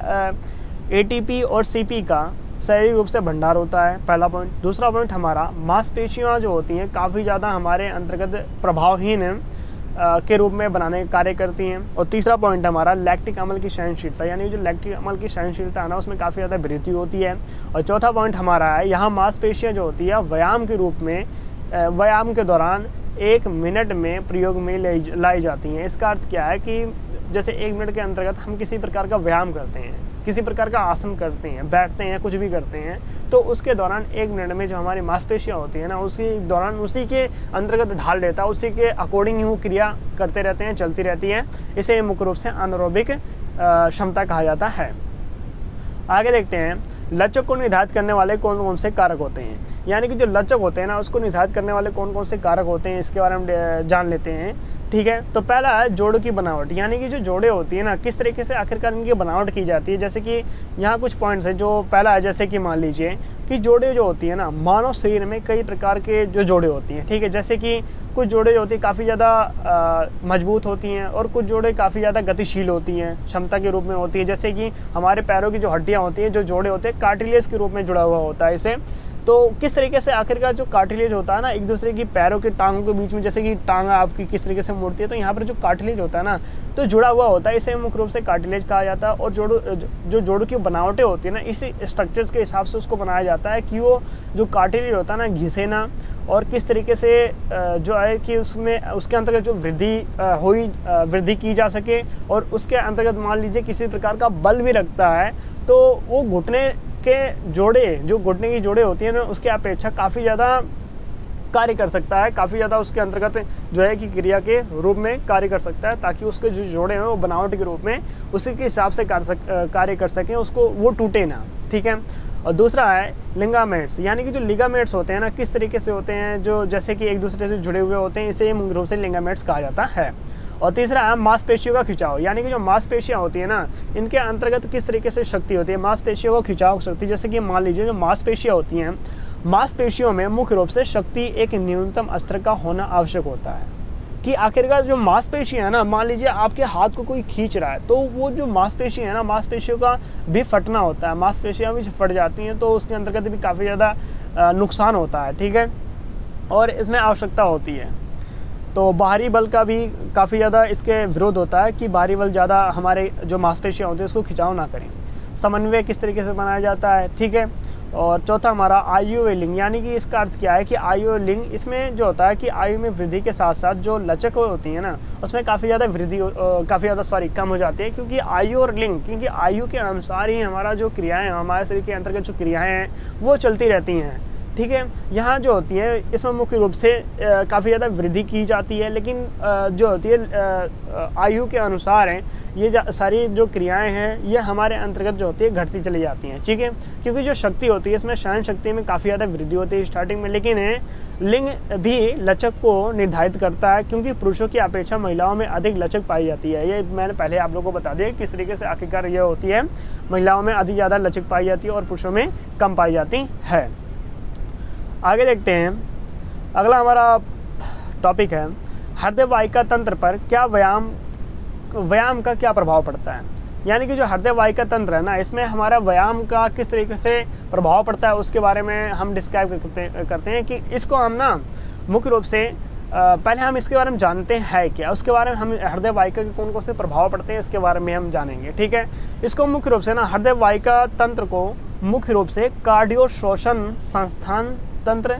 A: एटीपी और सीपी का शारीरिक रूप से भंडार होता है, पहला पॉइंट। दूसरा पॉइंट, हमारा मांसपेशियाँ जो होती हैं काफ़ी ज़्यादा हमारे अंतर्गत प्रभावहीन के रूप में बनाने का कार्य करती हैं। और तीसरा पॉइंट हमारा लैक्टिक अम्ल की सहनशीलता, यानी जो लैक्टिक अम्ल की सहनशीलता है ना, उसमें काफ़ी ज़्यादा वृद्धि होती है। और चौथा पॉइंट हमारा है, यहाँ मांसपेशियाँ जो होती है व्यायाम के रूप में व्यायाम के दौरान 1 मिनट में प्रयोग में लाई जाती हैं। इसका अर्थ क्या है कि जैसे 1 मिनट के अंतर्गत हम किसी प्रकार का व्यायाम करते हैं, किसी प्रकार का आसन करते हैं, बैठते हैं, कुछ भी करते हैं, तो उसके दौरान 1 मिनट में जो हमारी मांसपेशियाँ होती हैं ना, उसके दौरान उसी के अंतर्गत ढाल लेता है, उसी के अकॉर्डिंग ही वो क्रिया करते रहते हैं, चलती रहती हैं। इसे मुख्य रूप से एनारोबिक क्षमता कहा जाता है। आगे देखते हैं, लचक को निर्धारित करने वाले कौन कौन से कारक होते हैं। यानी कि जो लचक होते हैं ना, उसको निर्धारित करने वाले कौन कौन से कारक होते हैं, इसके बारे में जान लेते हैं, ठीक है। तो पहला है जोड़ों की बनावट, यानी कि जो जोड़े होती है ना, किस तरीके से आखिरकार इनकी बनावट की जाती है। जैसे कि यहाँ कुछ पॉइंट्स हैं। जो पहला है, जैसे कि मान लीजिए कि जोड़े जो होती है ना, मानव शरीर में कई प्रकार के जो जोड़े होती हैं, ठीक है। जैसे कि कुछ जोड़े जो होती है काफ़ी ज़्यादा मजबूत होती हैं, और कुछ जोड़े काफ़ी ज़्यादा गतिशील होती हैं, क्षमता के रूप में होती है। जैसे कि हमारे पैरों की जो हड्डियाँ होती हैं, जो जोड़े होते हैं, कार्टिलेज के रूप में जुड़ा हुआ होता है इसे। तो किस तरीके से आखिरकार जो कार्टिलेज होता है ना, एक दूसरे की पैरों के टांगों के बीच में, जैसे कि टांग आपकी किस तरीके से मुड़ती है, तो यहाँ पर जो कार्टिलेज होता है ना, तो जुड़ा हुआ होता है, इसे मुख्य रूप से कार्टिलेज कहा जाता है। और जो जोड़ों की बनावटें होती है ना, इसी स्ट्रक्चर्स के हिसाब से उसको बनाया जाता है कि वो जो कार्टिलेज होता है ना, घिसे ना, और किस तरीके से जो है कि उसमें उसके अंतर्गत जो वृद्धि की जा सके, और उसके अंतर्गत मान लीजिए किसी प्रकार का बल भी रखता है, तो वो घुटने के जोड़े, जो घुटने की जोड़े होती हैं ना, उसके अपेक्षा काफ़ी ज़्यादा कार्य कर सकता है, काफ़ी ज़्यादा उसके अंतर्गत जो है कि क्रिया के रूप में कार्य कर सकता है, ताकि उसके जो जोड़े हैं वो बनावट के रूप में उसी के हिसाब से कार्य कर सकें, उसको वो टूटे ना, ठीक है। और दूसरा है लिगामेंट्स, यानी कि जो लिगामेंट्स होते हैं ना, किस तरीके से होते हैं, जो जैसे कि एक दूसरे से जुड़े हुए होते हैं, इसे मुख्य रूप से लिगामेंट्स कहा जाता है। और तीसरा है मांसपेशियों का खिंचाव, यानी कि जो मांसपेशियाँ होती है ना, इनके अंतर्गत किस तरीके से शक्ति होती है, मांसपेशियों का खिंचाव शक्ति। जैसे कि मान लीजिए जो मांसपेशियाँ होती हैं, मांसपेशियों में मुख्य रूप से शक्ति एक न्यूनतम स्तर का होना आवश्यक होता है। कि आखिरकार जो मांसपेशियाँ है ना, मान लीजिए आपके हाथ को कोई खींच रहा है, तो वो जो मांसपेशियाँ है ना, मांसपेशियों का भी फटना होता है, मांसपेशियाँ भी फट जाती हैं, तो उसके अंतर्गत भी काफ़ी ज़्यादा नुकसान होता है, ठीक है। और इसमें आवश्यकता होती है, तो बाहरी बल का भी काफ़ी ज़्यादा इसके विरोध होता है कि बाहरी बल ज़्यादा हमारे जो मांसपेशियाँ होती हैं उसको खिंचाव ना करें। समन्वय किस तरीके से बनाया जाता है, ठीक है। और चौथा हमारा आयु लिंग, यानी कि इसका अर्थ क्या है कि आयु लिंग, इसमें जो होता है कि आयु में वृद्धि के साथ साथ जो लचक होती है ना, उसमें काफ़ी ज़्यादा कम हो जाती है, क्योंकि आयु और लिंग, क्योंकि आयु के अनुसार ही हमारा जो क्रियाएँ, हमारे शरीर के अंतर्गत जो क्रियाएँ हैं वो चलती रहती हैं, ठीक है। यहाँ जो होती है इसमें मुख्य रूप से काफ़ी ज़्यादा वृद्धि की जाती है, लेकिन जो होती है आयु के अनुसार है, ये सारी जो क्रियाएं हैं ये हमारे अंतर्गत जो होती है घटती चली जाती हैं, ठीक है। क्योंकि जो शक्ति होती है इसमें सहन शक्ति में काफ़ी ज़्यादा वृद्धि होती है स्टार्टिंग में, लेकिन लिंग भी लचक को निर्धारित करता है, क्योंकि पुरुषों की अपेक्षा महिलाओं में अधिक लचक पाई जाती है। ये मैंने पहले आप लोगों को बता दिया किस तरीके से आखिरकार ये होती है, महिलाओं में अधिक ज़्यादा लचक पाई जाती है और पुरुषों में कम पाई जाती है। आगे देखते हैं, अगला हमारा टॉपिक है हृदय वाहिका तंत्र पर क्या व्यायाम का क्या प्रभाव पड़ता है। यानी कि जो हृदय वाहिका तंत्र है ना, इसमें हमारा व्यायाम का किस तरीके से प्रभाव पड़ता है उसके बारे में हम डिस्क्राइब करते हैं कि इसको हम ना मुख्य रूप से पहले हम इसके बारे में जानते हैं क्या, उसके बारे में हम हृदय वाहिका के कौन कौन से प्रभाव पड़ते हैं इसके बारे में हम जानेंगे, ठीक है। इसको मुख्य रूप से ना हृदय वाहिका तंत्र को मुख्य रूप से कार्डियो श्वसन संस्थान तंत्र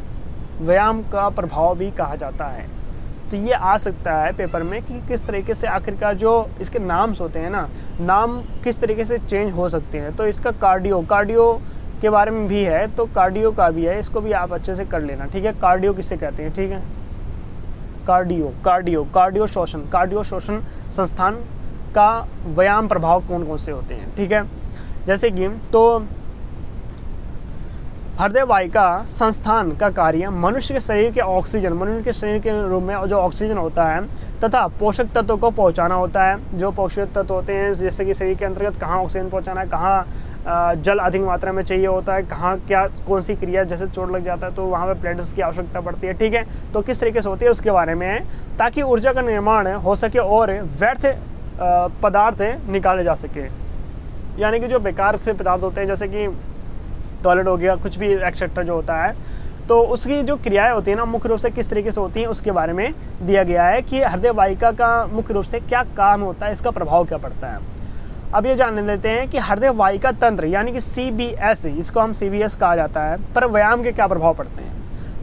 A: व्यायाम का प्रभाव भी कहा जाता है। तो ये आ सकता है पेपर में कि किस तरीके से आखिरकार जो इसके नाम्स होते हैं ना, नाम किस तरीके से चेंज हो सकते हैं। तो इसका कार्डियो के बारे में भी है, तो कार्डियो का भी है, इसको भी आप अच्छे से कर लेना, ठीक है। कार्डियो किसे कहते हैं, ठीक है। कार्डियो श्वसन संस्थान का व्यायाम प्रभाव कौन कौन से होते हैं, ठीक है। जैसे कि तो हृदय वाहिका संस्थान का कार्य मनुष्य के शरीर के ऑक्सीजन, मनुष्य के शरीर के रूप में जो ऑक्सीजन होता है तथा पोषक तत्वों को पहुंचाना होता है। जो पोषक तत्व होते हैं जैसे कि शरीर के अंतर्गत कहाँ ऑक्सीजन पहुंचाना है, कहाँ जल अधिक मात्रा में चाहिए होता है, कहाँ क्या कौन सी क्रिया, जैसे चोट लग जाता है तो वहाँ पे प्लेटलेट्स की आवश्यकता पड़ती है। ठीक है, तो किस तरीके से होती है उसके बारे में है, ताकि ऊर्जा का निर्माण हो सके और व्यर्थ पदार्थ निकाले जा सके। यानी कि जो बेकार से पदार्थ होते हैं जैसे कि टॉयलेट हो गया, कुछ भी एक्सेट्रा जो होता है, तो उसकी जो क्रियाएं होती है ना मुख्य रूप से किस तरीके से होती हैं उसके बारे में दिया गया है कि हृदय वाहिका का मुख्य रूप से क्या काम होता है, इसका प्रभाव क्या पड़ता है। अब ये जान लेते हैं कि हृदय वाहिका तंत्र यानी कि CBS, इसको हम CBS कहा जाता है, पर व्यायाम के क्या प्रभाव पड़ते हैं।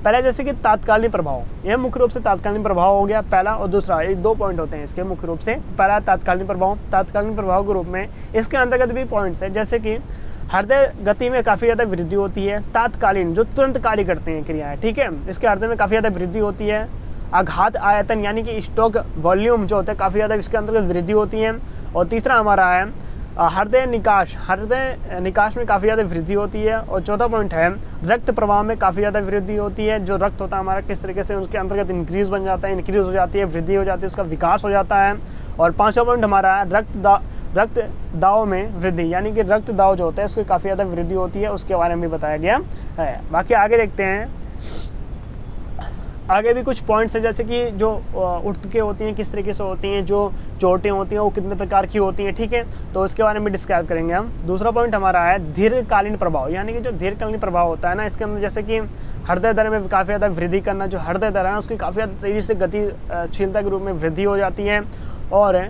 A: पहले जैसे कि तात्कालिक प्रभाव, यह मुख्य रूप से तात्कालिक प्रभाव हो गया पहला, और दूसरा, एक 2 पॉइंट होते हैं इसके मुख्य रूप से। पहला तात्कालिक प्रभाव, तात्कालिक प्रभाव के रूप में इसके अंतर्गत भी पॉइंट्स है, जैसे कि हृदय गति में काफ़ी ज़्यादा वृद्धि होती है। तात्कालीन जो तुरंत कार्य करते हैं क्रियाएं, ठीक है, इसके हृदय में काफ़ी ज़्यादा वृद्धि होती है। आघात आयतन यानी कि स्टोक वॉल्यूम जो होता है काफ़ी ज़्यादा इसके अंतर्गत वृद्धि होती है। और तीसरा हमारा है हृदय निकास, हृदय निकास में काफ़ी ज़्यादा वृद्धि होती है। और चौथा पॉइंट है रक्त प्रवाह में काफ़ी ज़्यादा वृद्धि होती है। जो रक्त होता है हमारा किस तरीके से उसके अंतर्गत इंक्रीज बन जाता है, इंक्रीज हो जाती है, वृद्धि हो जाती है, उसका विकास हो जाता है। और पांचवा पॉइंट हमारा है रक्त दाव में वृद्धि, यानी कि रक्त दाव जो होता है उसकी काफ़ी ज़्यादा वृद्धि होती है, उसके बारे में भी बताया गया है। बाकी आगे देखते हैं, आगे भी कुछ पॉइंट्स हैं जैसे कि जो उठके होती हैं किस तरीके से होती हैं, जो चोटें होती हैं वो कितने प्रकार की होती हैं, ठीक है, तो उसके बारे में डिस्क्राइब करेंगे हम। दूसरा पॉइंट हमारा है दीर्घकालीन प्रभाव, यानी कि जो दीर्घकालीन प्रभाव होता है ना इसके अंदर, जैसे कि हृदय दर में काफ़ी ज़्यादा वृद्धि करना, जो हृदय दर है उसकी काफ़ी ज़्यादा तेज़ी से गतिशीलता के रूप में वृद्धि हो जाती है। और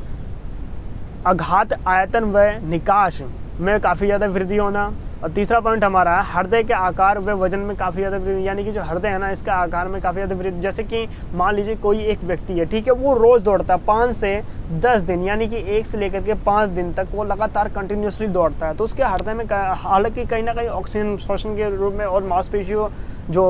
A: आघात आयतन व निकास में काफ़ी ज़्यादा वृद्धि होना। और तीसरा पॉइंट हमारा है हृदय के आकार व वजन में काफ़ी ज़्यादा वृद्धि, यानी कि जो हृदय है ना इसका आकार में काफ़ी ज़्यादा वृद्धि। जैसे कि मान लीजिए कोई एक व्यक्ति है, ठीक है, वो रोज़ दौड़ता है 5 से 10 दिन, यानी कि 1 से लेकर के 5 दिन तक वो लगातार कंटिन्यूसली दौड़ता है, तो उसके हृदय में हालांकि कहीं ना कहीं ऑक्सीजन शोषण के रूप में और मांसपेशियाँ जो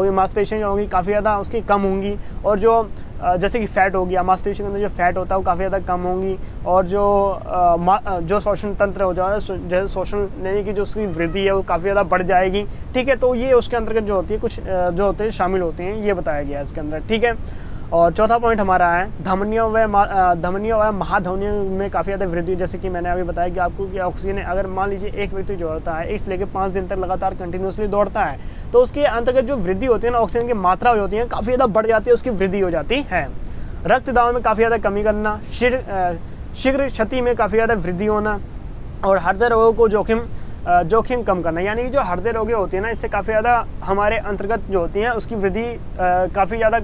A: होंगी काफ़ी ज़्यादा उसकी कम होंगी। और जो जैसे कि फैट हो गया, मांसपेशियों के अंदर जो फैट होता है वो काफ़ी ज़्यादा कम होंगी। और जो शोषण तंत्र हो जाए, जैसे शोषण लेने की जो उसकी वृद्धि है वो काफ़ी ज़्यादा बढ़ जाएगी, ठीक है। तो ये उसके अंतर्गत जो होती है कुछ जो होते हैं शामिल होते हैं, ये बताया गया है इसके अंदर, ठीक है। और चौथा पॉइंट हमारा है धमनियों व महाधमनियों में काफ़ी ज़्यादा वृद्धि, जैसे कि मैंने अभी बताया कि आपको कि ऑक्सीजन अगर मान लीजिए एक व्यक्ति जो होता है 1 से लेकर 5 दिन तक लगातार कंटिन्यूसली दौड़ता है, तो उसके अंतर्गत जो वृद्धि होती है ना, ऑक्सीजन की मात्रा होती है काफ़ी ज़्यादा बढ़ जाती है, उसकी वृद्धि हो जाती है। रक्त दाब में काफ़ी ज़्यादा कमी करना, शीघ्र क्षति में काफ़ी ज़्यादा वृद्धि होना। और हृदय रोगों को जोखिम कम करना, यानी कि जो हृदय रोगें होती है ना इससे काफ़ी ज़्यादा हमारे अंतर्गत जो होती हैं उसकी वृद्धि काफ़ी ज़्यादा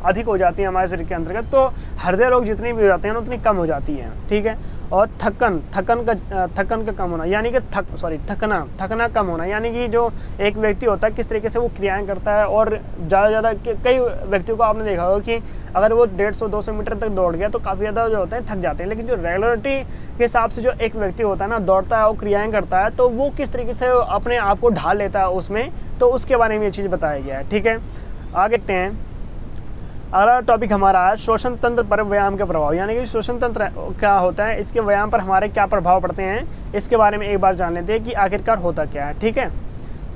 A: अधिक हो जाती है हमारे शरीर के अंतर्गत। तो हृदय रोग जितनी भी हो जाते हैं उतनी कम हो जाती हैं, ठीक है। और थकन का कम होना, यानी कि थकना कम होना, यानी कि जो एक व्यक्ति होता है किस तरीके से वो क्रियाएं करता है। और ज़्यादा कई व्यक्तियों को आपने देखा होगा कि अगर वो 150-200 मीटर तक दौड़ गया तो काफ़ी ज़्यादा जो होते हैं थक जाते हैं, लेकिन जो रेगुलरिटी के हिसाब से जो एक व्यक्ति होता है ना दौड़ता है, वो क्रियाएं करता है, तो वो किस तरीके से अपने आप को ढाल लेता है उसमें, तो उसके बारे में ये चीज़ बताया गया है, ठीक है। आगे देखते हैं, अगला टॉपिक हमारा है श्वसन तंत्र पर व्यायाम के प्रभाव, यानी कि श्वसन तंत्र क्या होता है, इसके व्यायाम पर हमारे क्या प्रभाव पड़ते हैं, इसके बारे में एक बार जान लेते हैं कि आखिरकार होता क्या है, ठीक है।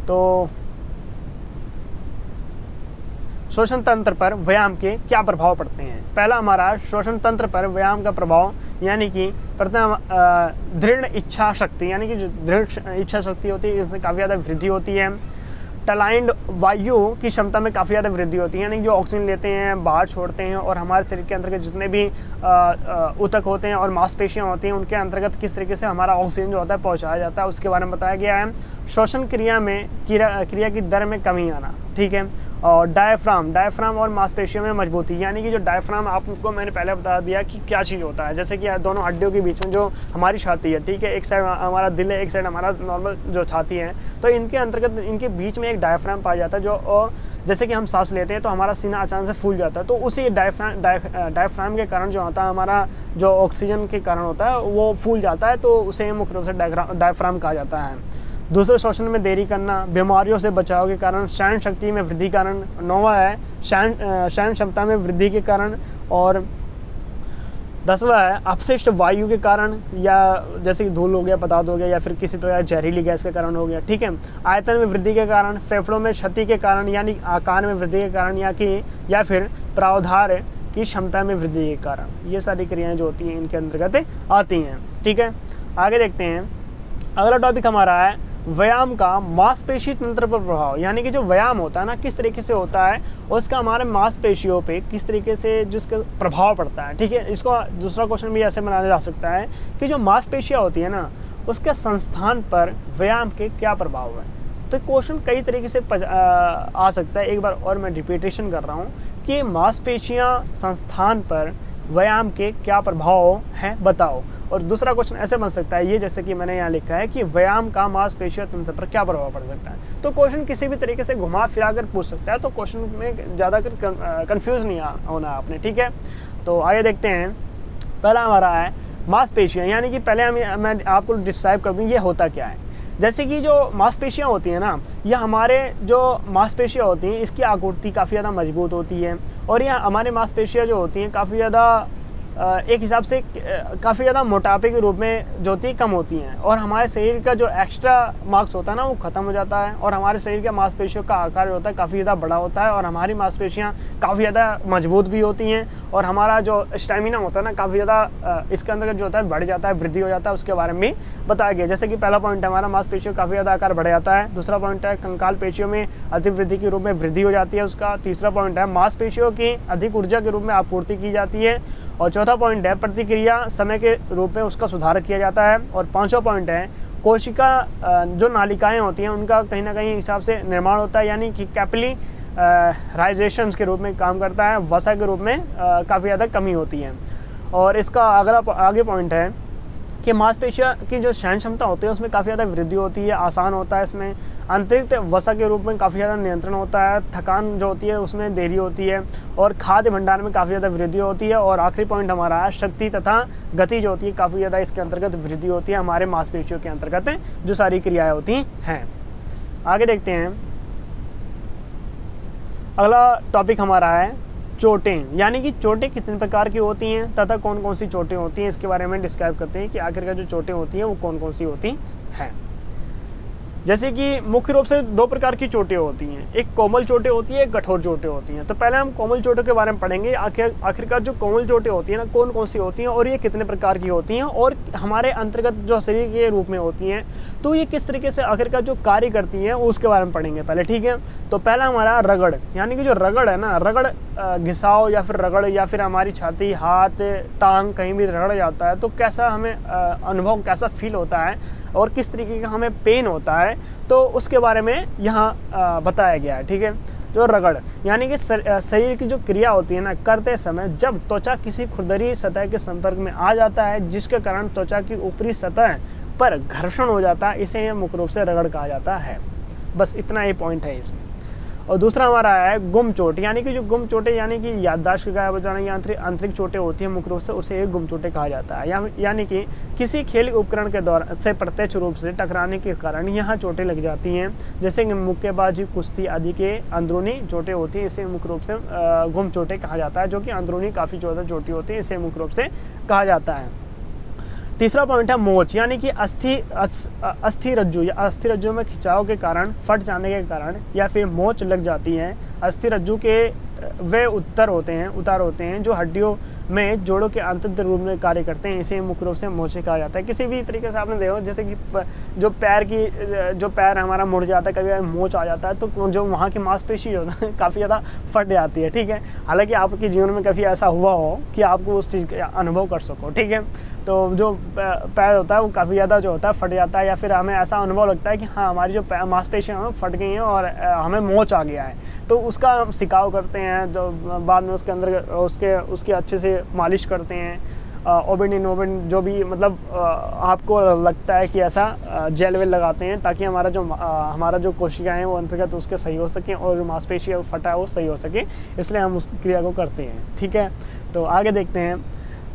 A: तो श्वसन तंत्र पर व्यायाम के क्या प्रभाव पड़ते हैं। पहला हमारा श्वसन तंत्र पर व्यायाम का प्रभाव, यानी कि प्रथम दृढ़ इच्छा शक्ति, यानी कि जो दृढ़ इच्छा शक्ति होती है उसमें काफ़ी ज़्यादा वृद्धि होती है। टलाइंड वायु की क्षमता में काफ़ी ज़्यादा वृद्धि होती है, यानी जो ऑक्सीजन लेते हैं बाहर छोड़ते हैं, और हमारे शरीर के अंतर्गत जितने भी ऊतक होते हैं और मांसपेशियाँ होती हैं उनके अंतर्गत किस तरीके से हमारा ऑक्सीजन जो होता है पहुँचाया जाता है, उसके बारे में बताया गया है। श्वसन क्रिया की दर में कमी आना, ठीक है। और डायफ्राम और मांसपेशियों में मजबूती, यानी कि जो डायफ्राम आपको मैंने पहले बता दिया कि क्या चीज़ होता है, जैसे कि दोनों हड्डियों के बीच में जो हमारी छाती है, ठीक है, एक साइड हमारा दिल है, एक साइड हमारा नॉर्मल जो छाती है, तो इनके अंतर्गत इनके बीच में एक डायफ्राम पाया जाता है, जो जैसे कि हम सांस लेते हैं तो हमारा सीना अचानक से फूल जाता है, तो उसी डायफ्राम के कारण जो होता है हमारा जो ऑक्सीजन के कारण होता है वो फूल जाता है, तो उसे मुख्य रूप से डायफ्राम कहा जाता है। दूसरे श्वसन में देरी करना, बीमारियों से बचाव के कारण, सहन शक्ति में वृद्धि कारण। 9वां है सहन क्षमता में वृद्धि के कारण। और 10वां है अपशिष्ट वायु के कारण, या जैसे कि धूल हो गया, पदार्थ हो गया, या फिर किसी प्रकार जहरीली गैस के कारण हो गया, ठीक है। आयतन में वृद्धि के कारण, फेफड़ों में क्षति के कारण यानी आकार में वृद्धि के कारण, या फिर प्रावधार की क्षमता में वृद्धि के कारण, ये सारी क्रियाएं जो होती हैं इनके अंतर्गत आती हैं, ठीक है। आगे देखते हैं, अगला टॉपिक हमारा है व्यायाम का मांसपेशी तंत्र पर प्रभाव, यानी कि जो व्यायाम होता है ना किस तरीके से होता है और उसका हमारे मांसपेशियों पे किस तरीके से जिसका प्रभाव पड़ता है, ठीक है। इसको दूसरा क्वेश्चन भी ऐसे बनाया जा सकता है कि जो मांसपेशियाँ होती है ना उसके संस्थान पर व्यायाम के क्या प्रभाव है। तो क्वेश्चन कई तरीके से आ सकता है। एक बार और मैं रिपीटेशन कर रहा हूँ कि मांसपेशियाँ संस्थान पर व्यायाम के क्या प्रभाव हैं बताओ। और दूसरा क्वेश्चन ऐसे बन सकता है, ये जैसे कि मैंने यहाँ लिखा है कि व्यायाम का मांसपेशियों तंत्र पर क्या प्रभाव पड़ सकता है। तो क्वेश्चन किसी भी तरीके से घुमा फिरा कर पूछ सकता है, तो क्वेश्चन में ज़्यादा कंफ्यूज नहीं होना आपने, ठीक है। तो आगे देखते हैं, पहला हमारा है मांसपेशियाँ, यानी कि पहले मैं आपको डिस्क्राइब कर दूँ ये होता क्या है। जैसे कि जो मांसपेशियाँ होती हैं ना, यह हमारे जो मांसपेशियाँ होती हैं इसकी आकृति काफ़ी ज़्यादा मजबूत होती है, और यह हमारे मांसपेशियाँ जो होती हैं काफ़ी ज़्यादा एक हिसाब से काफ़ी ज़्यादा मोटापे के रूप में जो होती है कम होती हैं, और हमारे शरीर का जो एक्स्ट्रा मार्क्स होता है ना वो ख़त्म हो जाता है, और हमारे शरीर के मांसपेशियों का आकार होता है काफ़ी ज़्यादा बड़ा होता है, और हमारी मांसपेशियाँ काफ़ी ज़्यादा मजबूत भी होती हैं, और हमारा जो स्टेमिना होता है ना काफ़ी ज़्यादा इसके अंदर जो होता है बढ़ जाता है, वृद्धि हो जाता है। उसके बारे में बताया गया, जैसे कि पहला पॉइंट है हमारा मांसपेशियों काफ़ी ज़्यादा आकार बढ़ जाता है। दूसरा पॉइंट है कंकाल पेशियों में अधिक वृद्धि के रूप में वृद्धि हो जाती है उसका। तीसरा पॉइंट है मांसपेशियों की अधिक ऊर्जा के रूप में आपूर्ति की जाती है। और चौथा पॉइंट है प्रतिक्रिया समय के रूप में उसका सुधार किया जाता है। और पांचवा पॉइंट है कोशिका जो नालिकाएं होती हैं उनका कहीं ना कहीं हिसाब से निर्माण होता है, यानी कि कैपिलरी राइजेशन के रूप में काम करता है, वसा के रूप में काफ़ी ज़्यादा कमी होती है। और इसका अगला आगे पॉइंट है कि मांसपेशियों की जो सहन क्षमता होती है उसमें काफ़ी ज़्यादा वृद्धि होती है, आसान होता है इसमें। अतिरिक्त वसा के रूप में काफ़ी ज़्यादा नियंत्रण होता है, थकान जो होती है उसमें देरी होती है, और खाद्य भंडार में काफ़ी ज़्यादा वृद्धि होती है। और आखिरी पॉइंट हमारा है शक्ति तथा गति जो होती है काफ़ी ज़्यादा इसके अंतर्गत वृद्धि होती है हमारे मांसपेशियों के अंतर्गत जो सारी क्रियाएँ होती हैं। आगे देखते हैं, अगला टॉपिक हमारा है चोटें, यानी कि चोटें कितने प्रकार की होती हैं तथा कौन कौन सी चोटें होती हैं, इसके बारे में डिस्क्राइब करते हैं कि आखिरकार जो चोटें होती हैं वो कौन कौन सी होती हैं। जैसे कि मुख्य रूप से दो प्रकार की चोटें होती हैं, एक कोमल चोटें होती है, एक कठोर चोटें होती हैं। तो पहले हम कोमल चोटों के बारे में पढ़ेंगे, आखिरकार जो कोमल चोटें होती हैं ना कौन कौन सी होती हैं और ये कितने प्रकार की होती हैं और हमारे अंतर्गत जो शरीर के रूप में होती हैं, तो ये किस तरीके से आखिरकार जो कार्य करती हैं उसके बारे में पढ़ेंगे पहले, ठीक है। तो पहला हमारा रगड़, यानी कि जो रगड़ है ना, रगड़ घिसाव या फिर रगड़ या फिर हमारी छाती, हाथ, टांग कहीं भी रगड़ जाता है तो कैसा हमें अनुभव कैसा फील होता है और किस तरीके का हमें पेन होता है, तो उसके बारे में यहाँ बताया गया है, ठीक है। जो रगड़ यानी कि शरीर की जो क्रिया होती है ना करते समय जब त्वचा किसी खुरदरी सतह के संपर्क में आ जाता है जिसके कारण त्वचा की ऊपरी सतह पर घर्षण हो जाता है, इसे मुख्य रूप से रगड़ कहा जाता है। बस इतना ही पॉइंट है इसमें। और दूसरा हमारा है गुम चोट, यानी कि जो गुम चोटें यानी कि याददाश्त गायब हो जाना या आंतरिक चोटें होती हैं मुख्य रूप से, उसे गुम चोटें कहा जाता है। यानी कि किसी खेल उपकरण के दौरान से प्रत्यक्ष रूप से टकराने के कारण यहाँ चोटें लग जाती हैं, जैसे कि मुक्केबाजी, कुश्ती आदि के अंदरूनी चोटें होती हैं, इसे मुख्य रूप से गुम चोटें कहा जाता है, जो कि अंदरूनी काफ़ी ज़्यादा चोटें होती हैं, इसे मुख्य रूप से कहा जाता है। तीसरा पॉइंट है मोच, यानी कि अस्थि रज्जु या अस्थि रज्जु में खिंचाव के कारण, फट जाने के कारण या फिर मोच लग जाती है। अस्थि रज्जु के वे उतार होते हैं जो हड्डियों में जोड़ों के आंतरिक रूप में कार्य करते हैं, इसे मुख्य रूप से मोचे कहा जाता है। किसी भी तरीके से आपने देखा जैसे कि जो पैर हमारा मुड़ जाता है, कभी मोच आ जाता है, तो जो वहाँ की मांसपेशी जो है काफ़ी ज़्यादा फट जाती है, ठीक है। हालांकि आपके जीवन में कभी ऐसा हुआ हो कि आपको उस चीज़ का अनुभव कर सको, ठीक है। तो जो पैर होता है वो काफ़ी ज़्यादा जो होता है फट जाता है, या फिर हमें ऐसा अनुभव लगता है कि हाँ हमारी जो मांसपेशियाँ फट गई हैं और हमें मोच आ गया है, तो उसका हम सिकाव करते हैं, जो बाद में उसके अंदर उसके अच्छे से मालिश करते हैं, ओबिन जो भी मतलब आपको लगता है कि ऐसा जेल वेल लगाते हैं ताकि हमारा जो कोशिकाएं हैं वो अंतर्गत उसके सही हो सकें और जो मांसपेशी फटा है वो सही हो सके, इसलिए हम उस क्रिया को करते हैं, ठीक है। तो आगे देखते हैं,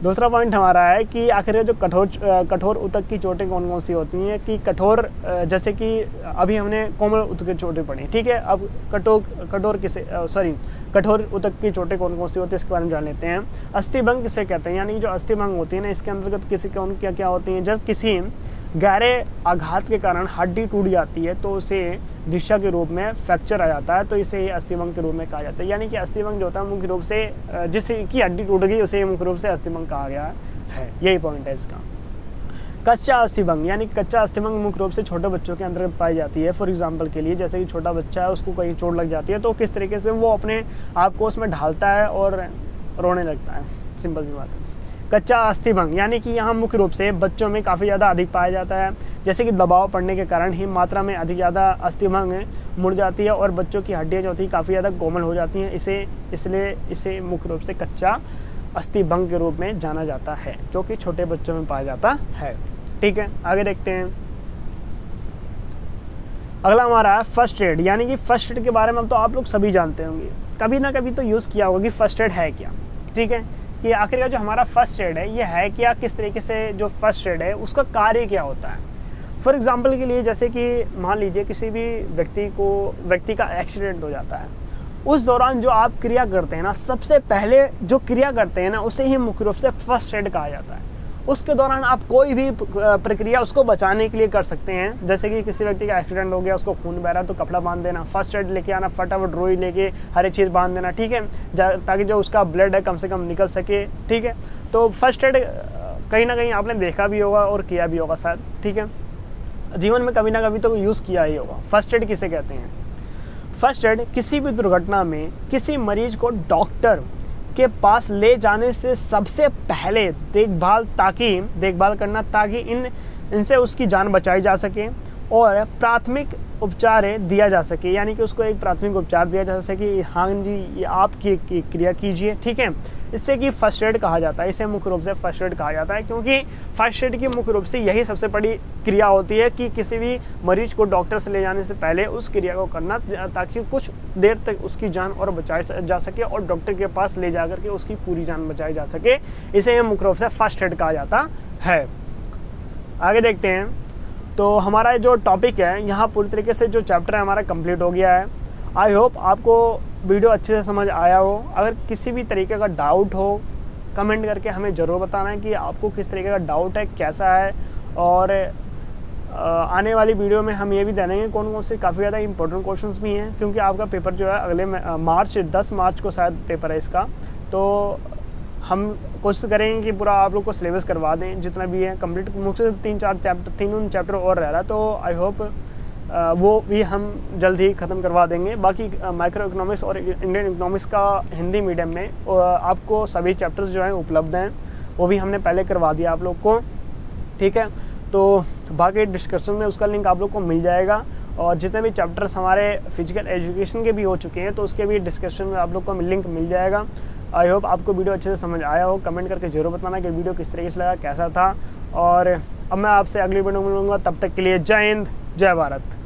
A: दूसरा पॉइंट हमारा है कि आखिर जो कठोर ऊतक की चोटें कौन कौन सी होती हैं, कि कठोर जैसे कि अभी हमने कोमल ऊतक की चोटें पढ़ी, ठीक है। अब कठोर ऊतक की चोटें कौन कौन सी होती है इसके बारे में जान लेते हैं। अस्थिभंग किसे कहते हैं, यानी कि जो अस्थिभंग होती है ना, इसके अंतर्गत किसी कौन क्या क्या होती हैं। जब किसी गहरे आघात के कारण हड्डी टूट जाती है तो उसे दिशा के रूप में फ्रैक्चर आ जाता है, तो इसे अस्थिभंग के रूप में कहा जाता है। यानी कि अस्थिभंग जो होता है मुख्य रूप से जिसकी हड्डी टूट गई उसे मुख्य रूप से अस्थिभंग कहा गया है। यही पॉइंट है इसका। कच्चा अस्थिभंग, यानी कच्चा अस्थिभंग मुख्य रूप से छोटे बच्चों के अंतर्गत पाई जाती है। फॉर एग्जांपल के लिए, जैसे कि छोटा बच्चा है, उसको कहीं चोट लग जाती है तो किस तरीके से वो अपने आप को उसमें ढालता है और रोने लगता है, सिंपल सी बात है। कच्चा अस्थिभंग यानी कि यहाँ मुख्य रूप से बच्चों में काफ़ी ज़्यादा अधिक पाया जाता है, जैसे कि दबाव पड़ने के कारण ही मात्रा में अधिक ज़्यादा अस्थिभंग मुड़ जाती है और बच्चों की हड्डियाँ जो होती हैं काफ़ी ज़्यादा कोमल हो जाती हैं। इसलिए इसे मुख्य रूप से कच्चा अस्थिभंग के रूप में जाना जाता है, जो कि छोटे बच्चों में पाया जाता है। ठीक है, आगे देखते हैं। अगला हमारा है फर्स्ट एड, यानी कि फर्स्ट एड के बारे में अब तो आप लोग सभी जानते होंगे, कभी ना कभी तो यूज़ किया होगा कि फर्स्ट एड है क्या। ठीक है, कि आखिर का जो हमारा फर्स्ट एड है ये है क्या, किस तरीके से जो फर्स्ट एड है उसका कार्य क्या होता है। फॉर एग्जांपल के लिए, जैसे कि मान लीजिए किसी भी व्यक्ति का एक्सीडेंट हो जाता है, उस दौरान जो आप क्रिया करते हैं ना, सबसे पहले जो क्रिया करते हैं ना उसे ही मुख्य रूप से फर्स्ट एड कहा जाता है। उसके दौरान आप कोई भी प्रक्रिया उसको बचाने के लिए कर सकते हैं, जैसे कि किसी व्यक्ति का एक्सीडेंट हो गया, उसको खून बह रहा है तो कपड़ा बांध देना, फर्स्ट एड लेके आना, फटाफट रुई लेके हर एक चीज़ बांध देना, ठीक है, ताकि जो उसका ब्लड है कम से कम निकल सके। ठीक है, तो फर्स्ट एड कहीं ना कहीं आपने देखा भी होगा और किया भी होगा शायद। ठीक है, जीवन में कभी ना कभी तो यूज़ किया ही होगा। फर्स्ट एड किसे कहते हैं? फर्स्ट एड किसी भी दुर्घटना में किसी मरीज को डॉक्टर के पास ले जाने से सबसे पहले देखभाल करना ताकि इनसे उसकी जान बचाई जा सके और प्राथमिक उपचार दिया जा सके, यानी कि उसको एक प्राथमिक उपचार दिया जा सके, हाँ जी ये आप की क्रिया कीजिए। ठीक है, इससे कि फर्स्ट एड कहा जाता है, इसे मुख्य रूप से फर्स्ट एड कहा जाता है, क्योंकि फर्स्ट एड की मुख्य रूप से यही सबसे बड़ी क्रिया होती है कि किसी भी मरीज को डॉक्टर से ले जाने से पहले उस क्रिया को करना, ताकि कुछ देर तक उसकी जान और बचाई जा सके और डॉक्टर के पास ले जा करके उसकी पूरी जान बचाई जा सके। इसे मुख्य रूप से फर्स्ट एड कहा जाता है। आगे देखते हैं। तो हमारा जो टॉपिक है यहाँ पूरी तरीके से जो चैप्टर है हमारा कंप्लीट हो गया है। आई होप आपको वीडियो अच्छे से समझ आया हो। अगर किसी भी तरीके का डाउट हो कमेंट करके हमें ज़रूर बताना है कि आपको किस तरीके का डाउट है, कैसा है। और आने वाली वीडियो में हम ये भी जानेंगे कौन कौन से काफ़ी ज़्यादा इंपॉर्टेंट क्वेश्चंस भी हैं, क्योंकि आपका पेपर जो है अगले 10 मार्च को शायद पेपर है इसका। तो हम कोशिश करेंगे कि पूरा आप लोग को सिलेबस करवा दें जितना भी है कंप्लीट। मुझसे 3 चैप्टर और रह रहा है, तो आई होप वो भी हम जल्द ही ख़त्म करवा देंगे। बाकी माइक्रो इकोनॉमिक्स और इंडियन इकोनॉमिक्स का हिंदी मीडियम में आपको सभी चैप्टर्स जो हैं उपलब्ध हैं, वो भी हमने पहले करवा दिया आप लोग को। ठीक है, तो बाकी डिस्क्रिप्शन में उसका लिंक आप लोग को मिल जाएगा। और जितने भी चैप्टर्स हमारे फिजिकल एजुकेशन के भी हो चुके हैं तो उसके भी डिस्क्रिप्शन में आप लोग को लिंक मिल जाएगा। आई होप आपको वीडियो अच्छे से समझ आया हो। कमेंट करके जरूर बताना कि वीडियो किस तरीके से लगा, कैसा था। और अब मैं आपसे अगली वीडियो में मिलूँगा, तब तक के लिए जय हिंद, जय भारत।